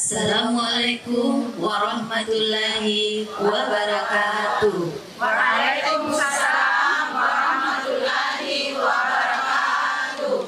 Assalamualaikum warahmatullahi wabarakatuh. Waalaikumsalam warahmatullahi wabarakatuh.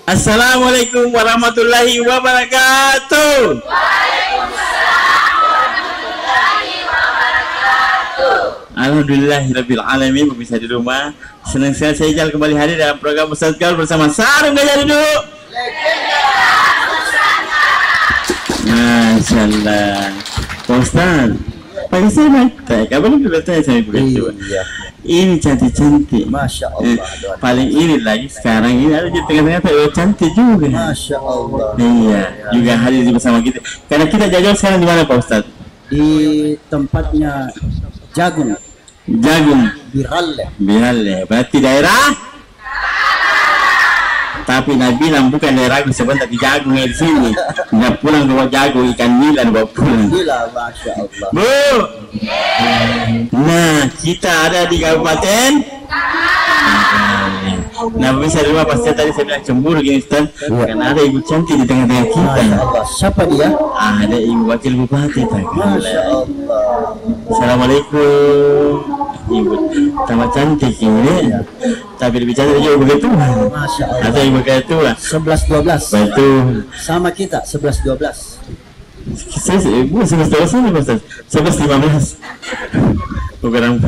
Assalamualaikum warahmatullahi wabarakatuh. Alhamdulillahirabbil alamin. Pemirsa di rumah, senang sekali saya Ijal kembali hadir dalam program Ustaz Gaul bersama Sarung Gajah Duduk. Masya Allah. Ustaz, pagi saya baik. Kapan udah tanya saya begitu? Ini cantik-cantik, Masya Allah. paling ini lagi sekarang ini ada di tengah-tengah cantik juga. Masya Allah. Iya, juga hadir bersama kita. Karena kita jajal sekarang di mana Pak Ustadz? Di tempatnya Jagung, Jagung, Biralle. Biralle, berarti daerah. Tapi Nabi bilang bukan daerah sebentar di Jagung di sini. Nggak pulang bawa jagung ikan nila bawa pulang. Gila, Masya Allah. Bu, nah kita ada di Kabupaten. Nah bisa rumah pasti tadi saya bilang cemburu gini Ustaz, karena ada ibu cantik di tengah-tengah kita. Masya Allah. Siapa dia? Ada ibu wakil bupati. Masya Allah. Assalamualaikum. Ibu tambah cantik ini, tapi lebih cantik juga begitu. Masya Allah. Atau ibu kayak tua. 11-12. Betul. Sama kita 11-12. Saya ibu 11 ini Ustaz. 11-15. Bukan.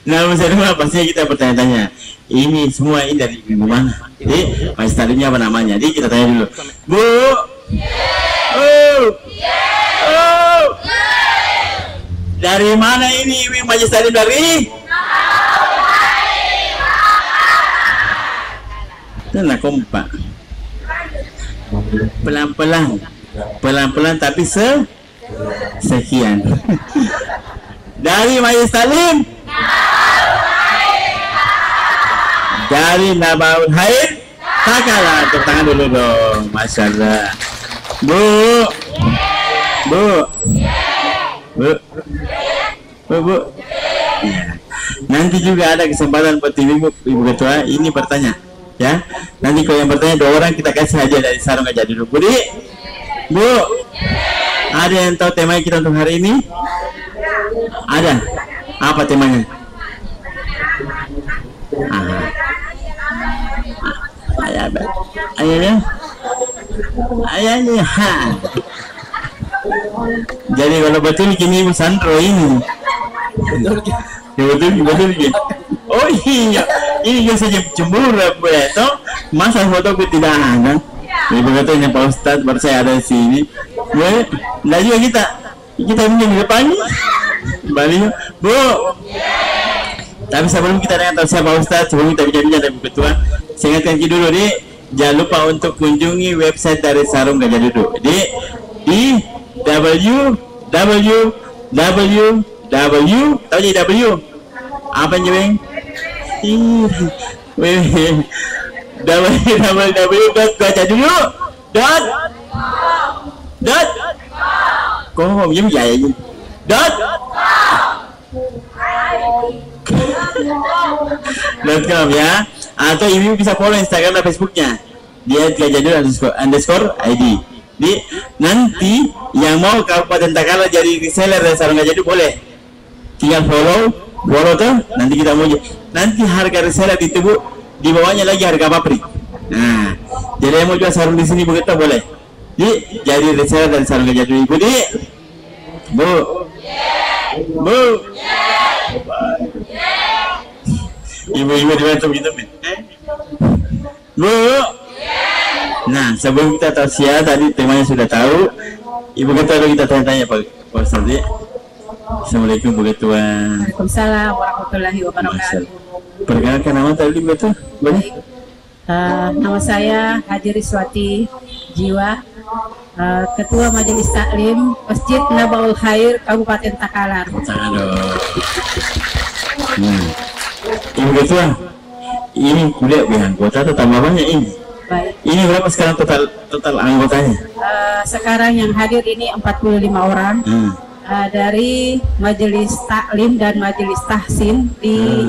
Nah, misalnya pastinya kita bertanya-tanya. Ini semua ini dari ibu mana? Jadi, Mas tadinya apa namanya? Jadi kita tanya dulu. Bu. Oh. Oh. Dari mana ini Ibu Majlis Taklim dari? Tenang kompak. Pelan-pelan. Pelan-pelan tapi sekian. Dari Majlis Taklim. Dari Nabaul Khair. Takalah, tepuk tangan dulu dong. Masya Allah. Bu. Bu. Bu. Bu. Ya. Nanti juga ada kesempatan buat ibu ketua ini bertanya, ya. Nanti kalau yang bertanya 2 orang kita kasih hadiah dari Sarung Gajah Duduk. Budi, Bu, ada yang tahu tema kita untuk hari ini? Ada. Apa temanya? Ayahnya. Jadi kalau betul kini Ibu Sandro ini. Betul. Oh iya, ini kan saja cemburu betul. Masa fotoku tidak ada. Ibu katanya Pak Ustadz baru saya ada di sini. Nah juga kita punya di depan nih. Balik, Bu. Tapi sebelum kita tanya tahu siapa Ustadz, sebelum kita bicara dengan Ibu Ketua, saya ingatkan dulu nih, jangan lupa untuk kunjungi website dari Sarung Gajah Duduk. Di www. Tahu jadi W? Apa aja Bang? www.gajahDuduk.com giống vậy .com ya, atau ibu bisa follow Instagram dan Facebooknya dia @gajahDuduk_ID. Di nanti yang mau Kabupaten Takalar jadi reseller dari Sarung Gajah Duduk boleh tinggal follow tuh, nanti kita mau nanti harga reseller itu Bu di bawahnya lagi harga pabrik. Nah jadi yang mau jual sarung di sini begitu boleh jadi reseller dari Sarung Gajah Duduk. Ibu Bu ibu-ibu di mana begitu Bu. Nah sebelum kita tausiah tadi temanya sudah tahu. Ibu Ketua kita tanya-tanya Pak Ustadz. Assalamualaikum Bu Ketua. Waalaikumsalam warahmatullahi wabarakatuh. Perkenalkan nama tadi Bu Ketua, boleh? Nama saya Haji Riswati Jiwa, Ketua Majelis Taklim Masjid Nabaul Khair Kabupaten Takalar. Ibu Ketua, ini kuliah dengan kuota atau tambah banyak ini? Baik. Ini berapa sekarang total anggotanya? Sekarang yang hadir ini 45 orang. Dari Majelis Taklim dan Majelis Tahsin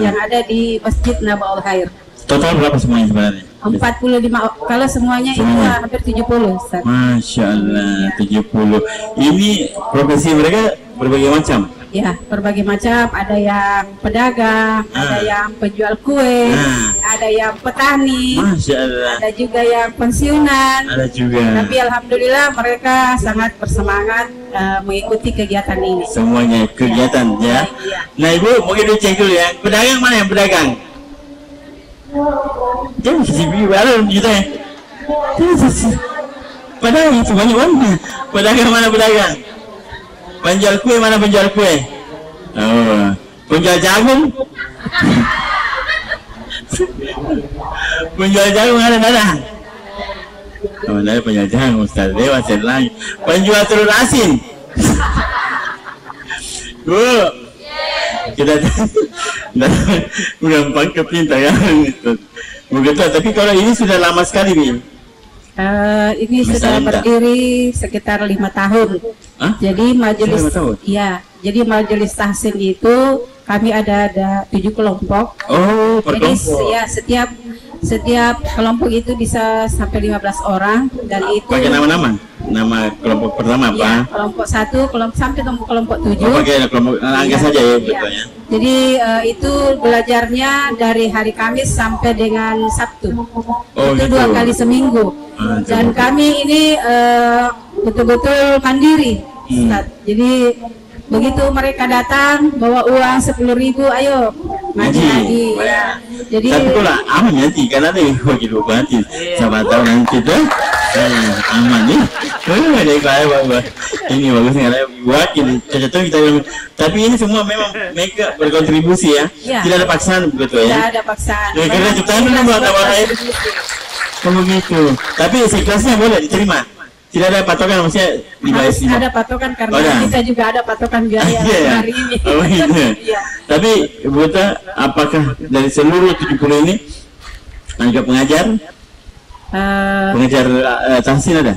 yang ada di Masjid Nabaul Khair. Total berapa semuanya sebenarnya? 45, kalau semuanya itu hampir 70, Ustaz. Masya Allah, 70. Ini profesi mereka berbagai macam? Ya, berbagai macam. Ada yang pedagang, ada yang penjual kue, ada yang petani, Masya Allah. ada juga yang pensiunan. Ada juga. Tapi alhamdulillah mereka sangat bersemangat mengikuti kegiatan ini. Semuanya kegiatan ya. Iya. Nah Ibu mungkin dicek dulu ya. Pedagang mana yang pedagang? Jangan CCTV baru gitu ya. Pedagang semuanya mana? Pedagang mana pedagang? Penjual kue mana penjual kue? Oh, penjual jagung? Penjual jagung ada? Oh, ada penjual jagung Ustaz. Lewat lagi. Penjual telur asin? Bu, kita udah pakai pinta ya. Begitu. Tapi kalau ini sudah lama sekali nih. Ini sudah berdiri sekitar 5 tahun. Jadi majelis, jadi majelis tahsin itu kami ada 7 kelompok. Oh, per jadi kelompok. Ya setiap kelompok itu bisa sampai 15 orang dan itu. Pakai nama-nama? Nama kelompok pertama apa? Ya, kelompok 1, sampai kelompok 7. Oh, pakai kelompok angka saja ya, betul ya. Jadi itu belajarnya dari hari Kamis sampai dengan Sabtu. Oh, itu gitu. 2 kali seminggu. Dan kami ini betul-betul mandiri, Ustaz. Jadi begitu mereka datang bawa uang 10.000, ayo ngaji. Ya. Jadi tapi kalau aman nanti karena ada begitu banget. Siapa tahu nanti tuh aman nih. Dari kayak ini bagus nih ada wakil cocok kita. Tapi ini semua memang mereka berkontribusi ya. Tidak ada paksaan begitu ya. Tidak ada paksaan. Ya, karena ciptaan dulu buat awal air. Begitu. Tapi seikhlasnya boleh diterima. Tidak ada patokan maksudnya harus ada patokan karena kita juga ada patokan biaya hari ini. Oh, gitu. Tapi Bu Ota, apakah dari seluruh 70 ini anggap pengajar? Pengajar tahsin ada?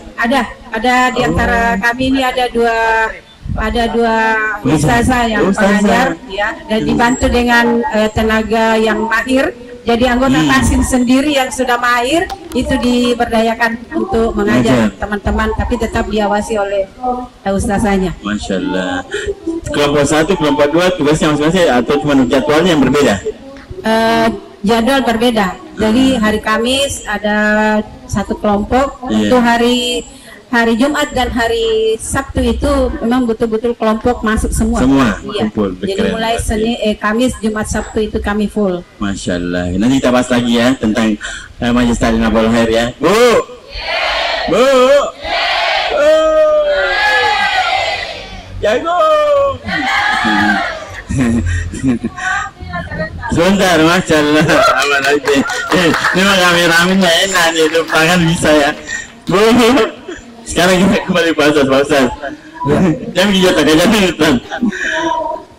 Ada di antara kami ini ada dua ustazah yang pengajar ya, dan dibantu dengan tenaga yang mahir. Jadi anggota tahsin sendiri yang sudah mahir itu diberdayakan untuk mengajar teman-teman, tapi tetap diawasi oleh ustazahnya. Masya Allah. Kelompok 1, kelompok 2 tugasnya masing-masing atau cuma jadwalnya yang berbeda? Jadwal berbeda. Jadi hari Kamis ada 1 kelompok, untuk hari Jumat dan hari Sabtu itu memang betul-betul kelompok masuk semua. Iya. Kumpul. Jadi mulai Kamis, Jumat, Sabtu itu kami full. Masya Allah. Nanti kita bahas lagi ya tentang Majelis Taklim Nabaul Khair ya. Bu. Bu. Jago. Sebentar, Masya Allah. Aman aja. Ini mah kameramen enak nih, lupakan bisa ya. Bu. Sekarang kita kembali Pak Ustaz. Jangan dijawab, jangan.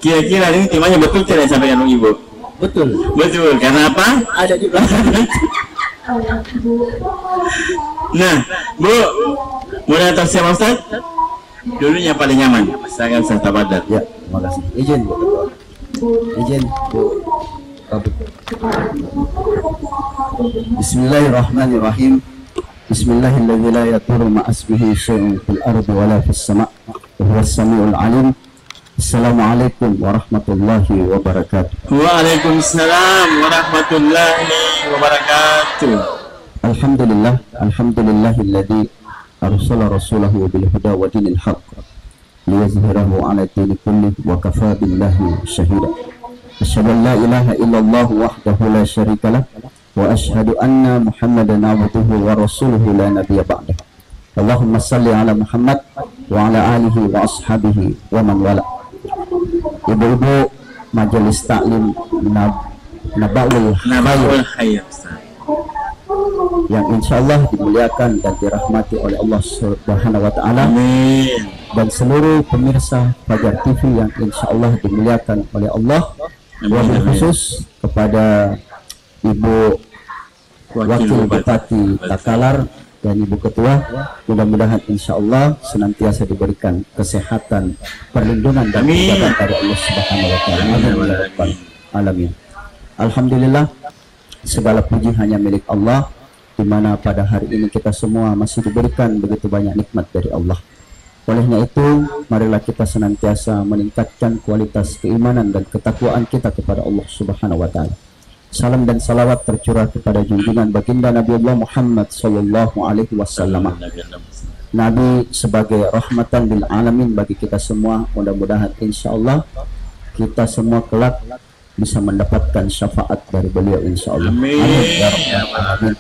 Kira-kira ini temanya betul tidak sampaikan Ibu? Betul. Betul. Karena apa? Ada di belakang. Nah, Bu, mulai atas siapa Ustaz? Dulunya paling nyaman. Silakan Ustaz Tabadat. Ya, terima kasih. Izin Bu. Izin Bu. Bismillahirrahmanirrahim. Bismillahirrahmanirrahim. La yadurru ma'asmihi syai'un fil ardi wala fis sama' wa huwas samiul alim. Assalamualaikum warahmatullahi wabarakatuh. Waalaikumsalam warahmatullahi wabarakatuh. Alhamdulillahilladzi arsala rasulahu bil huda wa dinil haqq liyuzhirahu 'ala dini kulli wa kafaa billahi shahida. Asyhadu an la ilaha illallah wahdahu la syarika lah wa asyhadu anna Muhammadan abduhu wa rasuluhu la nabiyya ba'dah. Allahumma salli ala Muhammad wa ala alihi wa ashabihi wa man wala. Ibu-ibu Majelis Taklim Nabaul Khair yang insyaallah dimuliakan dan dirahmati oleh Allah Subhanahu wa taala. Amin. Dan seluruh pemirsa Fajar TV yang insyaallah dimuliakan oleh Allah. Wabil khusus kepada Ibu Wakil Bupati Takalar dan Ibu Ketua, mudah-mudahan insya Allah senantiasa diberikan kesehatan, perlindungan dan kejagaan dari Allah Subhanahu wa Ta'ala. Amin. Alhamdulillah, segala puji hanya milik Allah, di mana pada hari ini kita semua masih diberikan begitu banyak nikmat dari Allah. Olehnya itu, marilah kita senantiasa meningkatkan kualitas keimanan dan ketakwaan kita kepada Allah Subhanahu wa Ta'ala. Salam dan salawat tercurah kepada junjungan baginda Nabiullah Muhammad sallallahu alaihi wasallam. Nabi sebagai rahmatan lil alamin bagi kita semua. Mudah-mudahan insyaallah kita semua kelak bisa mendapatkan syafaat dari beliau insyaallah. Amin.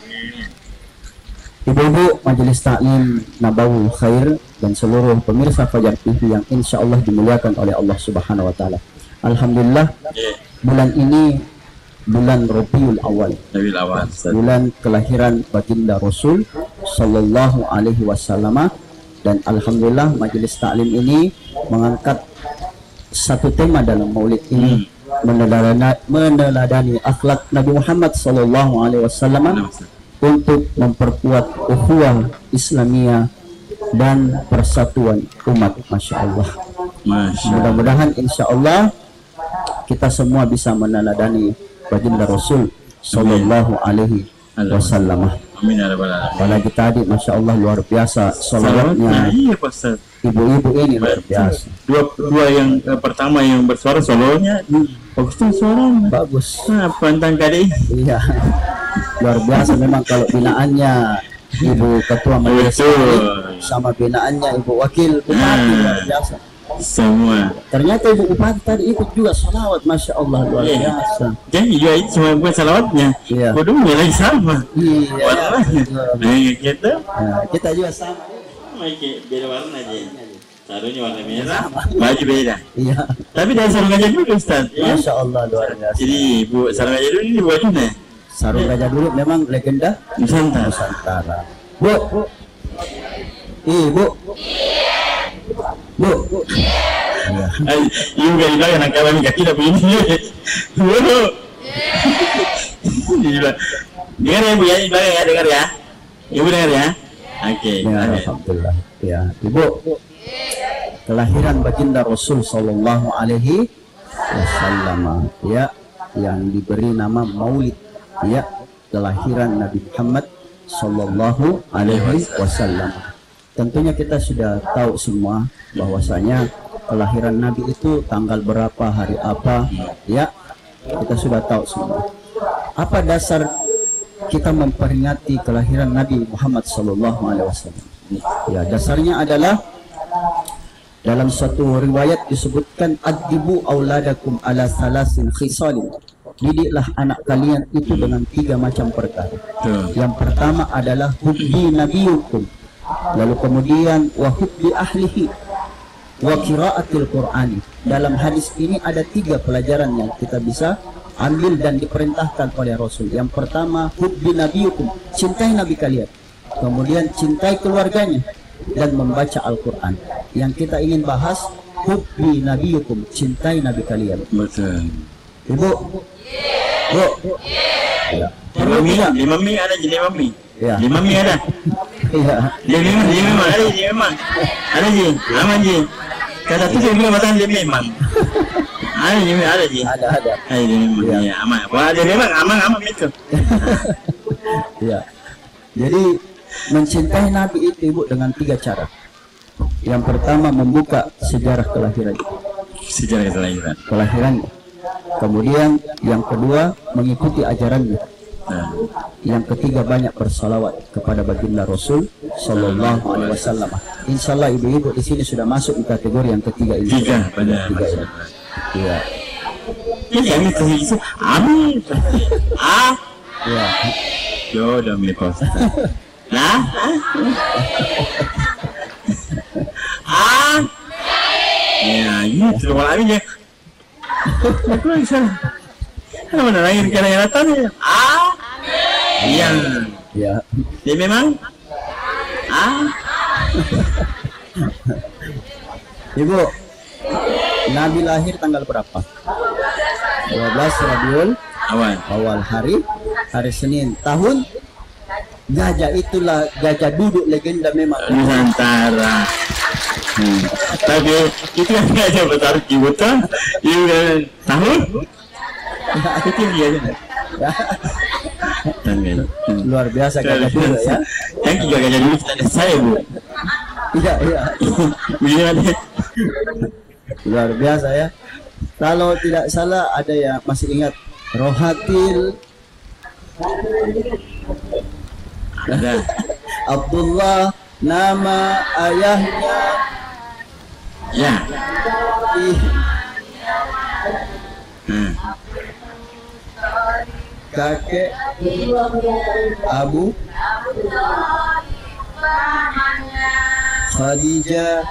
Ibu-ibu Majelis Taklim Nabawi Khair dan seluruh pemirsa Fajar TV yang insyaallah dimuliakan oleh Allah Subhanahu wa Ta'ala. Alhamdulillah, bulan ini bulan Rabiul Awal, bulan kelahiran baginda Rasul sallallahu alaihi wasallam, dan alhamdulillah majelis taklim ini mengangkat satu tema dalam maulid ini, meneladani akhlak Nabi Muhammad sallallahu alaihi wasallam untuk memperkuat ukhuwah Islamiyah dan persatuan umat. Masya Allah. Mudah-mudahan insya Allah kita semua bisa meneladani baginda Rasul sallallahu alaihi wasallam. Amin ya rabbal alamin. Apalagi tadi masya Allah luar biasa salawatnya. Iya Pak Ustaz. Ibu-ibu ini luar biasa. Dua yang pertama yang bersuara solonya bagus tuh suaranya. Bagus. Pantang kali. Iya. Luar biasa memang kalau binaannya Ibu Ketua Majelis sama binaannya Ibu Wakil Bupati luar biasa. Semua. Ternyata Ibu Bupati tadi ikut juga salawat, masya Allah luar biasa. Jadi juga itu cuma buat salawatnya. Iya. Kodumnya lagi sama. Iya. Kita juga sama. Beda warna aja. Sarungnya warna merah, baju beda. Iya. Tapi dari sarung aja dulu Ustaz. Masya Allah luar biasa. Jadi Bu sarung aja dulu ini bajunya. Sarung Gajah dulu memang legenda Nusantara. Bu. Ibu. Bu. Ibu gak bilang anak kami kaki dah begini. Bu. Dengar ya Bu ya, dengar ya. Ibu dengar ya. Oke. Alhamdulillah. Ya, Ibu. Kelahiran baginda Rasul sallallahu alaihi wasallam, ya, yang diberi nama Maulid, ya, kelahiran Nabi Muhammad sallallahu alaihi wasallam. Tentunya kita sudah tahu semua bahwasanya kelahiran Nabi itu tanggal berapa, hari apa, ya, kita sudah tahu semua. Apa dasar kita memperingati kelahiran Nabi Muhammad sallallahu alaihi wasallam? Ya, dasarnya adalah dalam satu riwayat disebutkan adibu auladakum ala salasin khisalin. Didiklah anak kalian itu dengan 3 macam perkara. Yang pertama adalah hubbi nabiyukum, lalu kemudian wa hubbi ahlihi wa qiraatil qur'ani. Dalam hadis ini ada 3 pelajaran yang kita bisa ambil dan diperintahkan oleh Rasul. Yang pertama hubbi nabiyukum, cintai nabi kalian. Kemudian cintai keluarganya dan membaca Al-Quran. Yang kita ingin bahas hubbi nabiyukum, cintai nabi kalian. Betul. Ibu. Bu. Ya. 5 mie ada je 5 mie. Ya. 5 mie ada. Iya. 5 ada je memang. Ada je, aman je. Kata tu saya bilang matan dia memang. Ada je. Ada. Ada memang. Ya, aman. Wah, dia memang aman itu. Ya. Jadi mencintai Nabi itu Ibu dengan 3 cara. Yang pertama membuka sejarah kelahiran. Kelahirannya. Kemudian yang kedua mengikuti ajarannya. Yang ketiga banyak bersalawat kepada baginda Rasul sallallahu alaihi wasallam. Insyaallah ibu-ibu di sini sudah masuk di kategori yang ketiga ini. 3 pada. Iya. Ini itu amin. Ya. Yo demi pos. Nah. Ya, gitu malamnya. Aku lagi salah. Mana mana lagi kira-kira tanya. Iya. Ya. Dia memang. Ibu, Nabi lahir tanggal berapa? 12 Rabiul Awal hari Senin, tahun Gajah itulah gajah duduk legenda memang. Nusantara. Tapi itu kan gajah besar betul. Itu tahun. Itu dia aja. Luar biasa gajah duduk ya. Yang juga gajah duduk ada saya bu. Iya. Gimana? Luar biasa ya. Kalau tidak salah ada yang masih ingat Rohatil ada Abdullah, nama ayahnya ya. Kakek Abu Khadijah.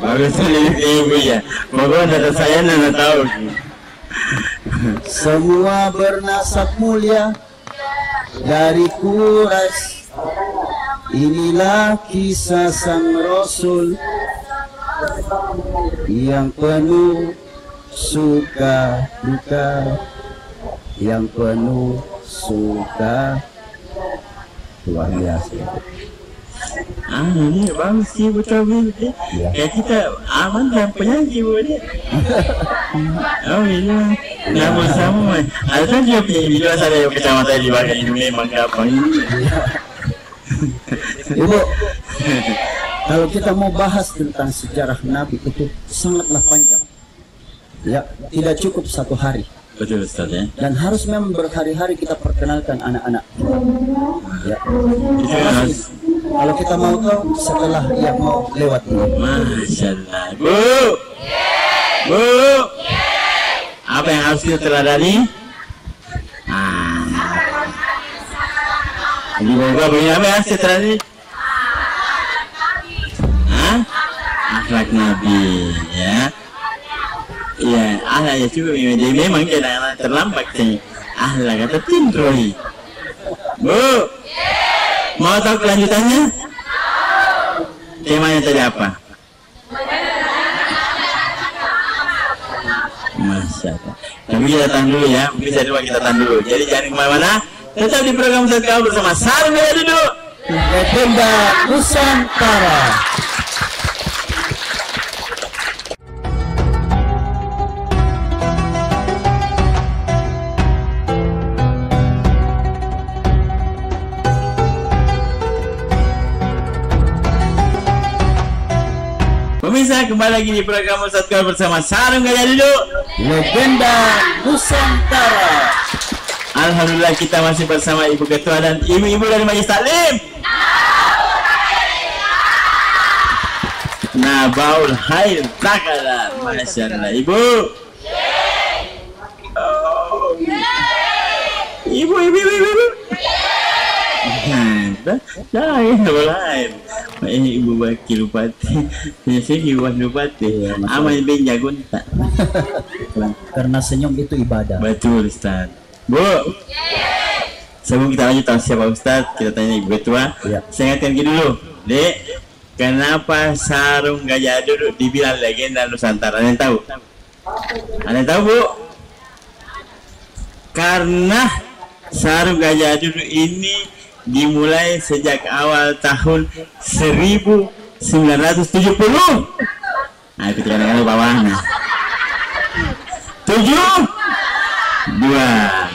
Bagus ibu ya. Pokoknya data saya nggak tahu. Semua bernasab mulia dari Quraisy. Inilah kisah sang Rasul yang penuh suka duka, yang penuh suka. Luar biasa. Ini bagus sih betul ya. Kayak kita aman dan penyanyi bu dia. Oh iya. Nggak bersama. Ada kan dia punya video saya kecamatan di bagian ini memang gampang ini. Ibu, kalau kita mau bahas tentang sejarah Nabi itu sangatlah panjang. Ya, tidak cukup satu hari. Betul Ustaz ya. Dan harus memang berhari-hari kita perkenalkan anak-anak. Ya. Kalau kita mau tahu setelah yang mau lewat ini. Masya Allah. Bu. Apa yang harus kita teladani? Di bawah punya apa yang harus kita teladani? Akhlak Nabi ya. Iya, akhlak ya juga memang kadang-kadang terlambat sih. Akhlak kata tindroi. Bu. Mau tahu kelanjutannya? Temanya tadi apa? Masya Allah. Tapi kita tahan dulu ya, mungkin saya dulu kita tahan dulu. Jadi jangan kemana-mana, tetap di program Ustaz Kawal bersama Sarung Gajah Duduk, Legenda Nusantara. Pemirsa, kembali lagi di program Ustaz Kawal bersama Sarung Gajah Duduk, Legenda Nusantara. Alhamdulillah kita masih bersama Ibu Ketua dan ibu-ibu dari Majelis Taklim Nabaul Khair Takalar. Masya Allah Ibu. Ibu. Jangan boleh. Ibu Wakil Bupati, saya Ibu Wakil Bupati, aman bin jagun tak. Karena senyum itu ibadah. Betul Ustaz. Bu, sebelum kita lanjut tahu siapa Ustaz, kita tanya Ibu Ketua. Saya ingatkan dulu, Dek, kenapa Sarung Gajah Duduk dibilang legenda Nusantara? Ada yang tahu? Ada yang tahu Bu? Karena Sarung Gajah Duduk ini dimulai sejak awal tahun 1970. Nah itu kadang-kadang bawahnya 7 2.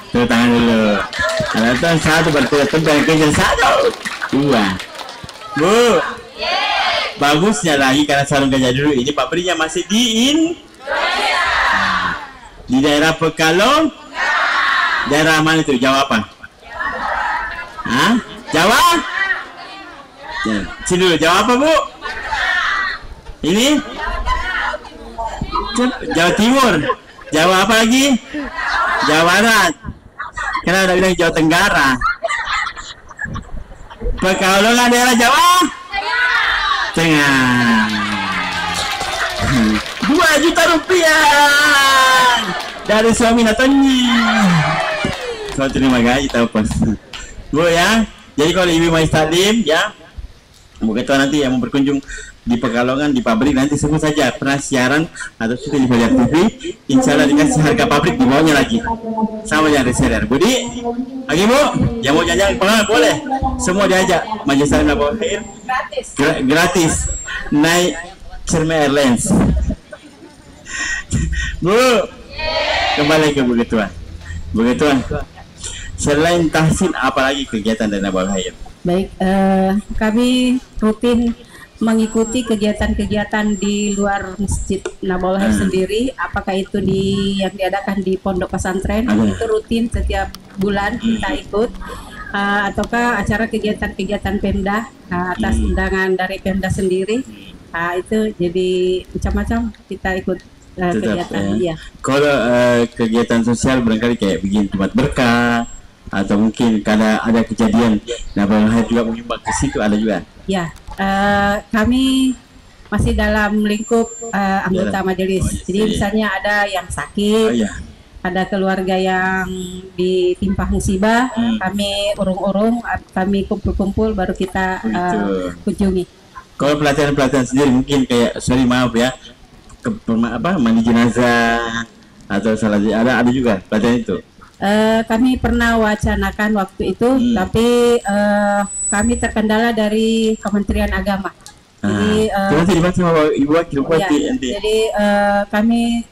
Tepuk tangan dulu. Kalau tahun 1 bertepuk kerja 1 2. Bu, bagusnya lagi karena Sarung Gajah Duduk ini pabriknya masih di daerah Pekalong. Daerah mana itu? Jawa apa? Jawa? Sini dulu, Jawa apa Bu? Ini? Jawa Timur. Jawa apa lagi? Jawa Barat. Kenapa udah bilang Jawa Tenggara? Pekalongan daerah Jawa? Tengah. 2 juta rupiah dari suami Natoni. Soal terima gaji tahu pas. Bu ya, jadi kalau Ibu Majelis Taklim ya, Bu Ketua nanti yang mau berkunjung di Pekalongan, di pabrik, nanti sebut saja pernah siaran atau syuting di Baliar TV, insya Allah dikasih harga pabrik di bawahnya lagi sama yang reseller. Budi, lagi Bu, yang mau jajan Pekalongan boleh, semua diajak. Majelis Taklim Nabaul Khair gratis naik Cerme Airlines. Bu, kembali ke begituan. Selain tahsin, apalagi kegiatan dari Nabaul Khair? Baik, kami rutin mengikuti kegiatan-kegiatan di luar Masjid Nabaul Khair sendiri, apakah itu yang diadakan di pondok pesantren, itu rutin setiap bulan kita ikut, ataukah acara kegiatan-kegiatan Pemda atas undangan dari Pemda sendiri, itu jadi macam-macam kita ikut kegiatan. Ya. Kalau kegiatan sosial barangkali kayak bikin tempat berkah atau mungkin karena ada kejadian Nabaul Khair juga menyumbang ke situ, ada juga. Ya, kami masih dalam lingkup anggota majelis. Jadi misalnya ada yang sakit, ada keluarga yang ditimpa musibah, kami urung-urung, kami kumpul-kumpul, baru kita kunjungi. Kalau pelatihan-pelatihan sendiri mungkin kayak, sorry maaf ya, mandi jenazah atau salat, ada juga pelatihan itu. Kami pernah wacanakan waktu itu, tapi kami terkendala dari Kementerian Agama. Jadi, jadi kami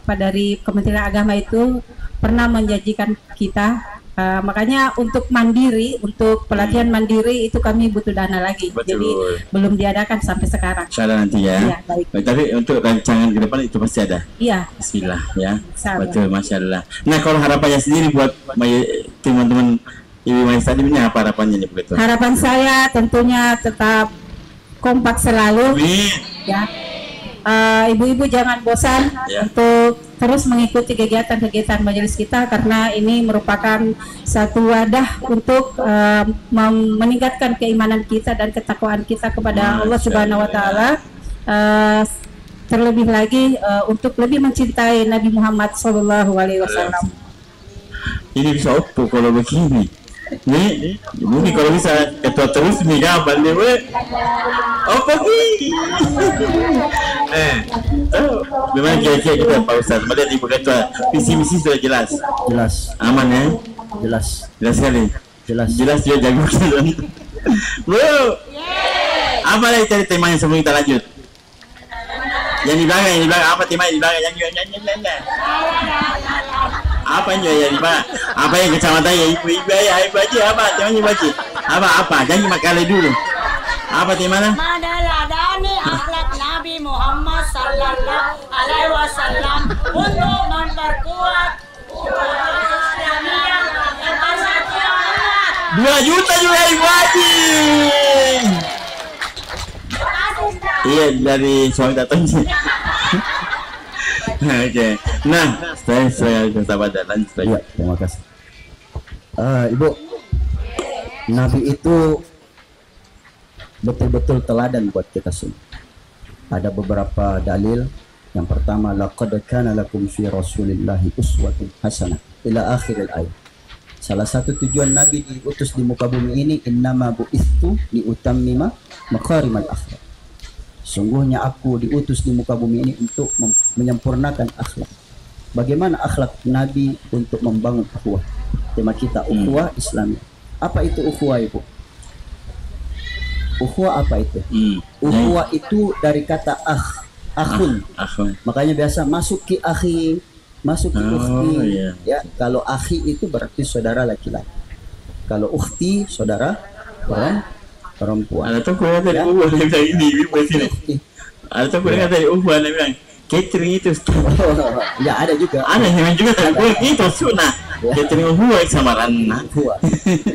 dari Kementerian Agama itu pernah menjanjikan kita, makanya untuk mandiri, untuk pelatihan mandiri itu kami butuh dana lagi. Betul. Jadi belum diadakan sampai sekarang. Insya nanti ya. Ya, baik. Tapi untuk rancangan ke depan itu pasti ada. Iya. Bismillah ya. Sabar. Betul, Masya Allah. Nah, kalau harapannya sendiri buat teman-teman Ibu Majelis Taklim ini, apa harapannya nih begitu? Harapan saya tentunya tetap kompak selalu. Ya. Ibu-ibu jangan bosan untuk terus mengikuti kegiatan-kegiatan majelis kita, karena ini merupakan satu wadah untuk meningkatkan keimanan kita dan ketakwaan kita kepada Allah Subhanahu wa taala. Terlebih lagi untuk lebih mencintai Nabi Muhammad SAW. Ini bisa opo kalau begini. Nih, mungkin kalau bisa ketua terus nih kapan nih, opo gini. Memang kira-kira kita Pak Ustaz melihat Ibu Ketua, visi misi sudah jelas. Aman ya? Jelas sekali. Jelas dia jago. Bu, apa lagi cari temanya sebelum kita lanjut? Yang di belakang apa temanya di belakang? Yang apa yang di belakang? Apa yang kecamatannya ibu-ibu aja apa temanya ibu aja? Apa? Jangan makalai dulu. Apa temanya? Meneladani akhlak Nabi Muhammad Sallallahu Alaihi Wasallam untuk memperkuat Islamiyah dan persatuan umat. 2 juta juga ibu Haji. Iya, dari suami datangnya. Oke. Nah, saya sahabat dan lanjut saja. Terima kasih. Ibu, Nabi itu betul-betul teladan buat kita semua. Ada beberapa dalil. Yang pertama, laqad kana lakum fi rasulillahi uswatun hasanah ila akhiril ayat. Salah satu tujuan Nabi diutus di muka bumi ini, innama bu'ithu liutammima makarimal akhlak. Sungguhnya aku diutus di muka bumi ini untuk menyempurnakan akhlak. Bagaimana akhlak Nabi untuk membangun ukhuwah? Tema kita ukhuwah Islami. Apa itu ukhuwah, Ibu? Ukhuwah apa itu? Ukhuwah itu dari kata akhun. Makanya biasa masuk ki akhi, masuk ki ukhti. Ya, kalau akhi itu berarti saudara laki-laki. Kalau ukhti saudara perempuan. Ada tuh kurang dari uhuah dia bilang ini, ada tuh kurang dari uhuah dia bilang catering itu. Ya ada juga. Ada yang juga dari itu sunnah. Catering uhuah sama ranah.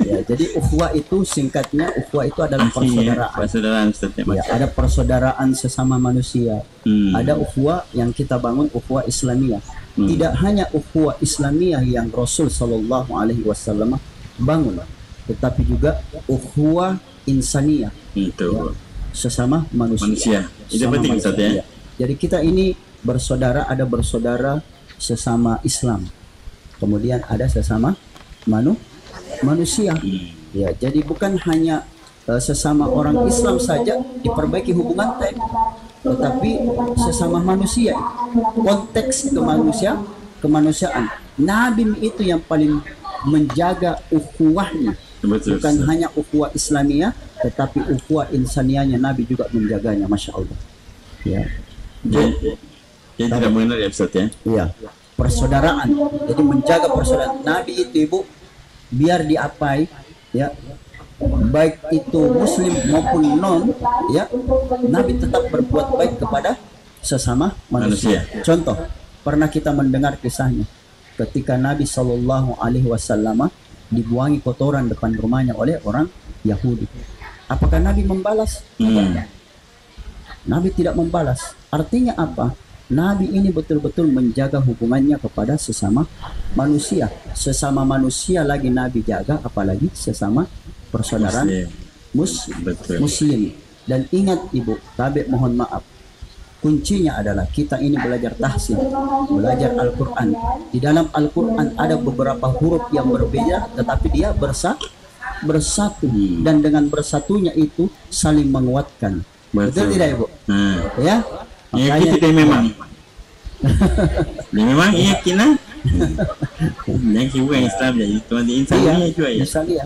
Ya, jadi ukhuwah itu singkatnya, ukhuwah itu adalah persaudaraan. Ya, ada persaudaraan sesama manusia. Ada ukhuwah yang kita bangun, ukhuwah Islamiyah. Tidak hanya ukhuwah Islamiyah yang Rasul Shallallahu Alaihi Wasallam bangun, tetapi juga ukhuwah insaniyah, ya, sesama manusia. Itu penting, Ustaz ya. Jadi kita ini bersaudara, ada bersaudara sesama Islam, kemudian ada sesama manusia. Ya, jadi bukan hanya sesama orang Islam saja diperbaiki hubungan tetapi sesama manusia, konteks kemanusiaan. Nabi itu yang paling menjaga ukhuwahnya, bukan hanya ukhuwah Islamiyah, tetapi ukhuwah insanianya Nabi juga menjaganya, masya Allah. Ya. Jadi tidak mengenal ya Ustaz ya? Iya, persaudaraan. Jadi menjaga persaudaraan. Nabi itu Ibu, biar diapai, ya, baik itu Muslim maupun non, ya, Nabi tetap berbuat baik kepada sesama manusia. Contoh, pernah kita mendengar kisahnya ketika Nabi Shallallahu Alaihi Wasallam dibuangi kotoran depan rumahnya oleh orang Yahudi. Apakah Nabi membalas? Nabi tidak membalas. Artinya apa? Nabi ini betul-betul menjaga hubungannya kepada sesama manusia. Sesama manusia lagi Nabi jaga, apalagi sesama persaudaraan Muslim. Dan ingat Ibu, Tabe mohon maaf, kuncinya adalah kita ini belajar tahsin, belajar Al-Quran. Di dalam Al-Quran ada beberapa huruf yang berbeda, tetapi dia bersatu. Dan dengan bersatunya itu saling menguatkan. Betul tidak Ibu? Ya. Ya kita memang. Memang iya kina. Yang kita Islam jadi tuan di insan ini juga ya. Misalnya.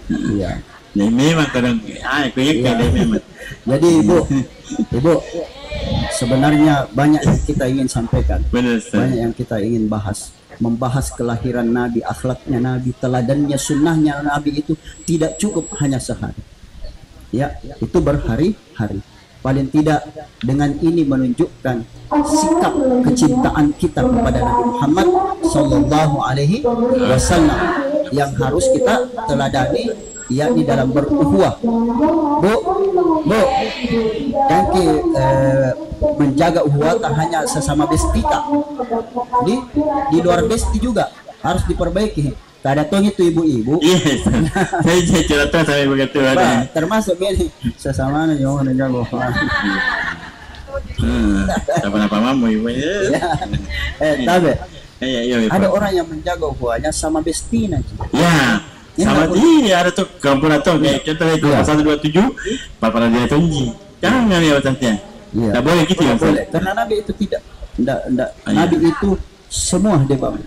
Iya. Memang kadang memang. Jadi Ibu, sebenarnya banyak yang kita ingin sampaikan. Banyak yang kita ingin bahas. Membahas kelahiran Nabi, akhlaknya Nabi, teladannya, sunnahnya Nabi itu tidak cukup hanya sehari. Ya, itu berhari-hari. Paling tidak dengan ini menunjukkan sikap kecintaan kita kepada Nabi Muhammad Sallallahu Alaihi Wasallam yang harus kita teladani, yakni dalam berukhuwah. Bu, dan menjaga ukhuwah tak hanya sesama bestita, di luar besti juga harus diperbaiki. Tak ada tong itu ibu-ibu. Yes. Saya cerita saya begitu ada. Termasuk ini sesama yang menjaga. Apa mamu ibu ya. Tapi ada orang yang menjaga ukhuwahnya sama bestina. Ya. Sama dia ada tuh kampung atau kayak contohnya 127 paparan dia tunji. Jangan ya Ustaznya. Tak boleh gitu ya. Boleh. Karena Nabi itu tidak. Nabi itu semua dia bangun.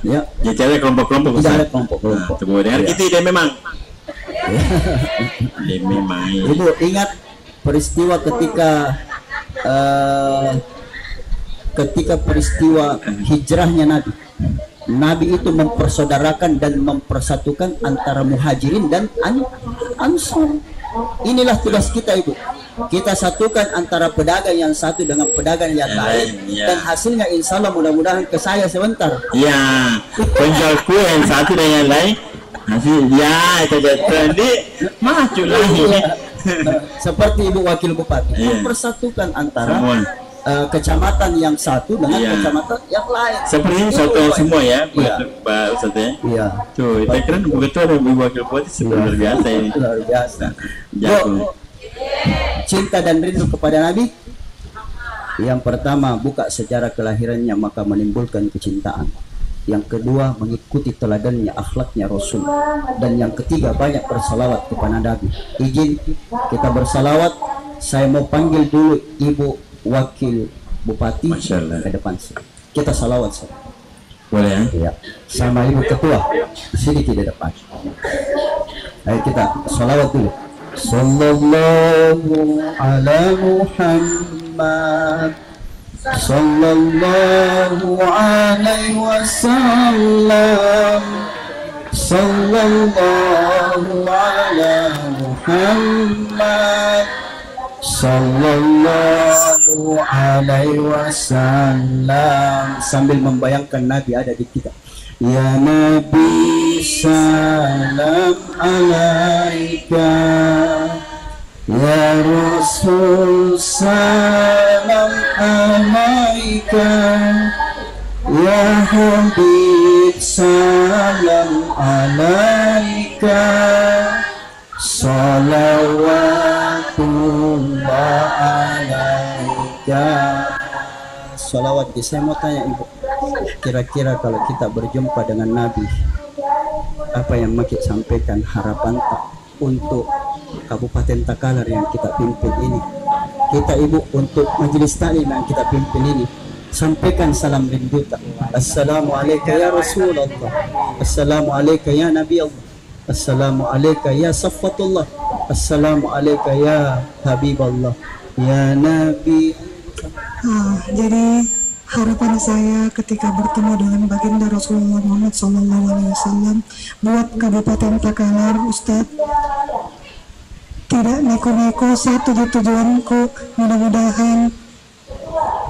Ya, jadi ada kelompok-kelompok. Tidak ada kelompok-kelompok. Kemudian kita dia memang. Dia memang. Ibu ingat peristiwa ketika peristiwa hijrahnya Nabi. Nabi itu mempersaudarakan dan mempersatukan antara muhajirin dan ansor. Inilah tugas kita Ibu. Kita satukan antara pedagang yang satu dengan pedagang yang lain, dan hasilnya insya Allah mudah-mudahan ke saya sebentar. Ya, penjual kue yang satu dengan yang lain hasil itu jadi maju lagi. Seperti Ibu Wakil Bupati mempersatukan antara kecamatan yang satu dengan kecamatan yang lain. Seperti satu semua ya, Pak Ustaz ya. Iya. Tuh, saya kira begitu ada Ibu Wakil Bupati luar biasa ini. Luar biasa. Cinta dan rindu kepada Nabi. Yang pertama, buka sejarah kelahirannya maka menimbulkan kecintaan. Yang kedua, mengikuti teladannya, akhlaknya Rasul. Dan yang ketiga, banyak bersalawat kepada Nabi. Izin kita bersalawat. Saya mau panggil dulu Ibu Wakil Bupati ke depan. Kita salawat. Boleh ya? Sama Ibu Ketua sini di depan. Ayo kita salawat dulu. Sallallahu ala Muhammad, sallallahu alaihi wasallam, sallallahu ala Muhammad, sallallahu alaihi wasallam. Sambil membayangkan Nabi ada di kita. Ya Nabi salam alaika, ya Rasul salam alaika, ya Habib salam alaika, salawatullah alaika. Salawat. Saya mau tanya Ibu, kira-kira kalau kita berjumpa dengan Nabi, apa yang makin sampaikan harapan tak untuk Kabupaten Takalar yang kita pimpin ini, kita ibu untuk majelis taklim yang kita pimpin ini, sampaikan salam rindu. Assalamualaikum ya Rasulullah, Assalamualaikum ya Nabi Allah, Assalamualaikum ya Safatullah, Assalamualaikum ya Habiballah, ya Nabi. Jadi harapan saya ketika bertemu dengan baginda Rasulullah Muhammad SAW buat Kabupaten Takalar, Ustadz, tidak neko-neko, satu tujuanku, mudah-mudahan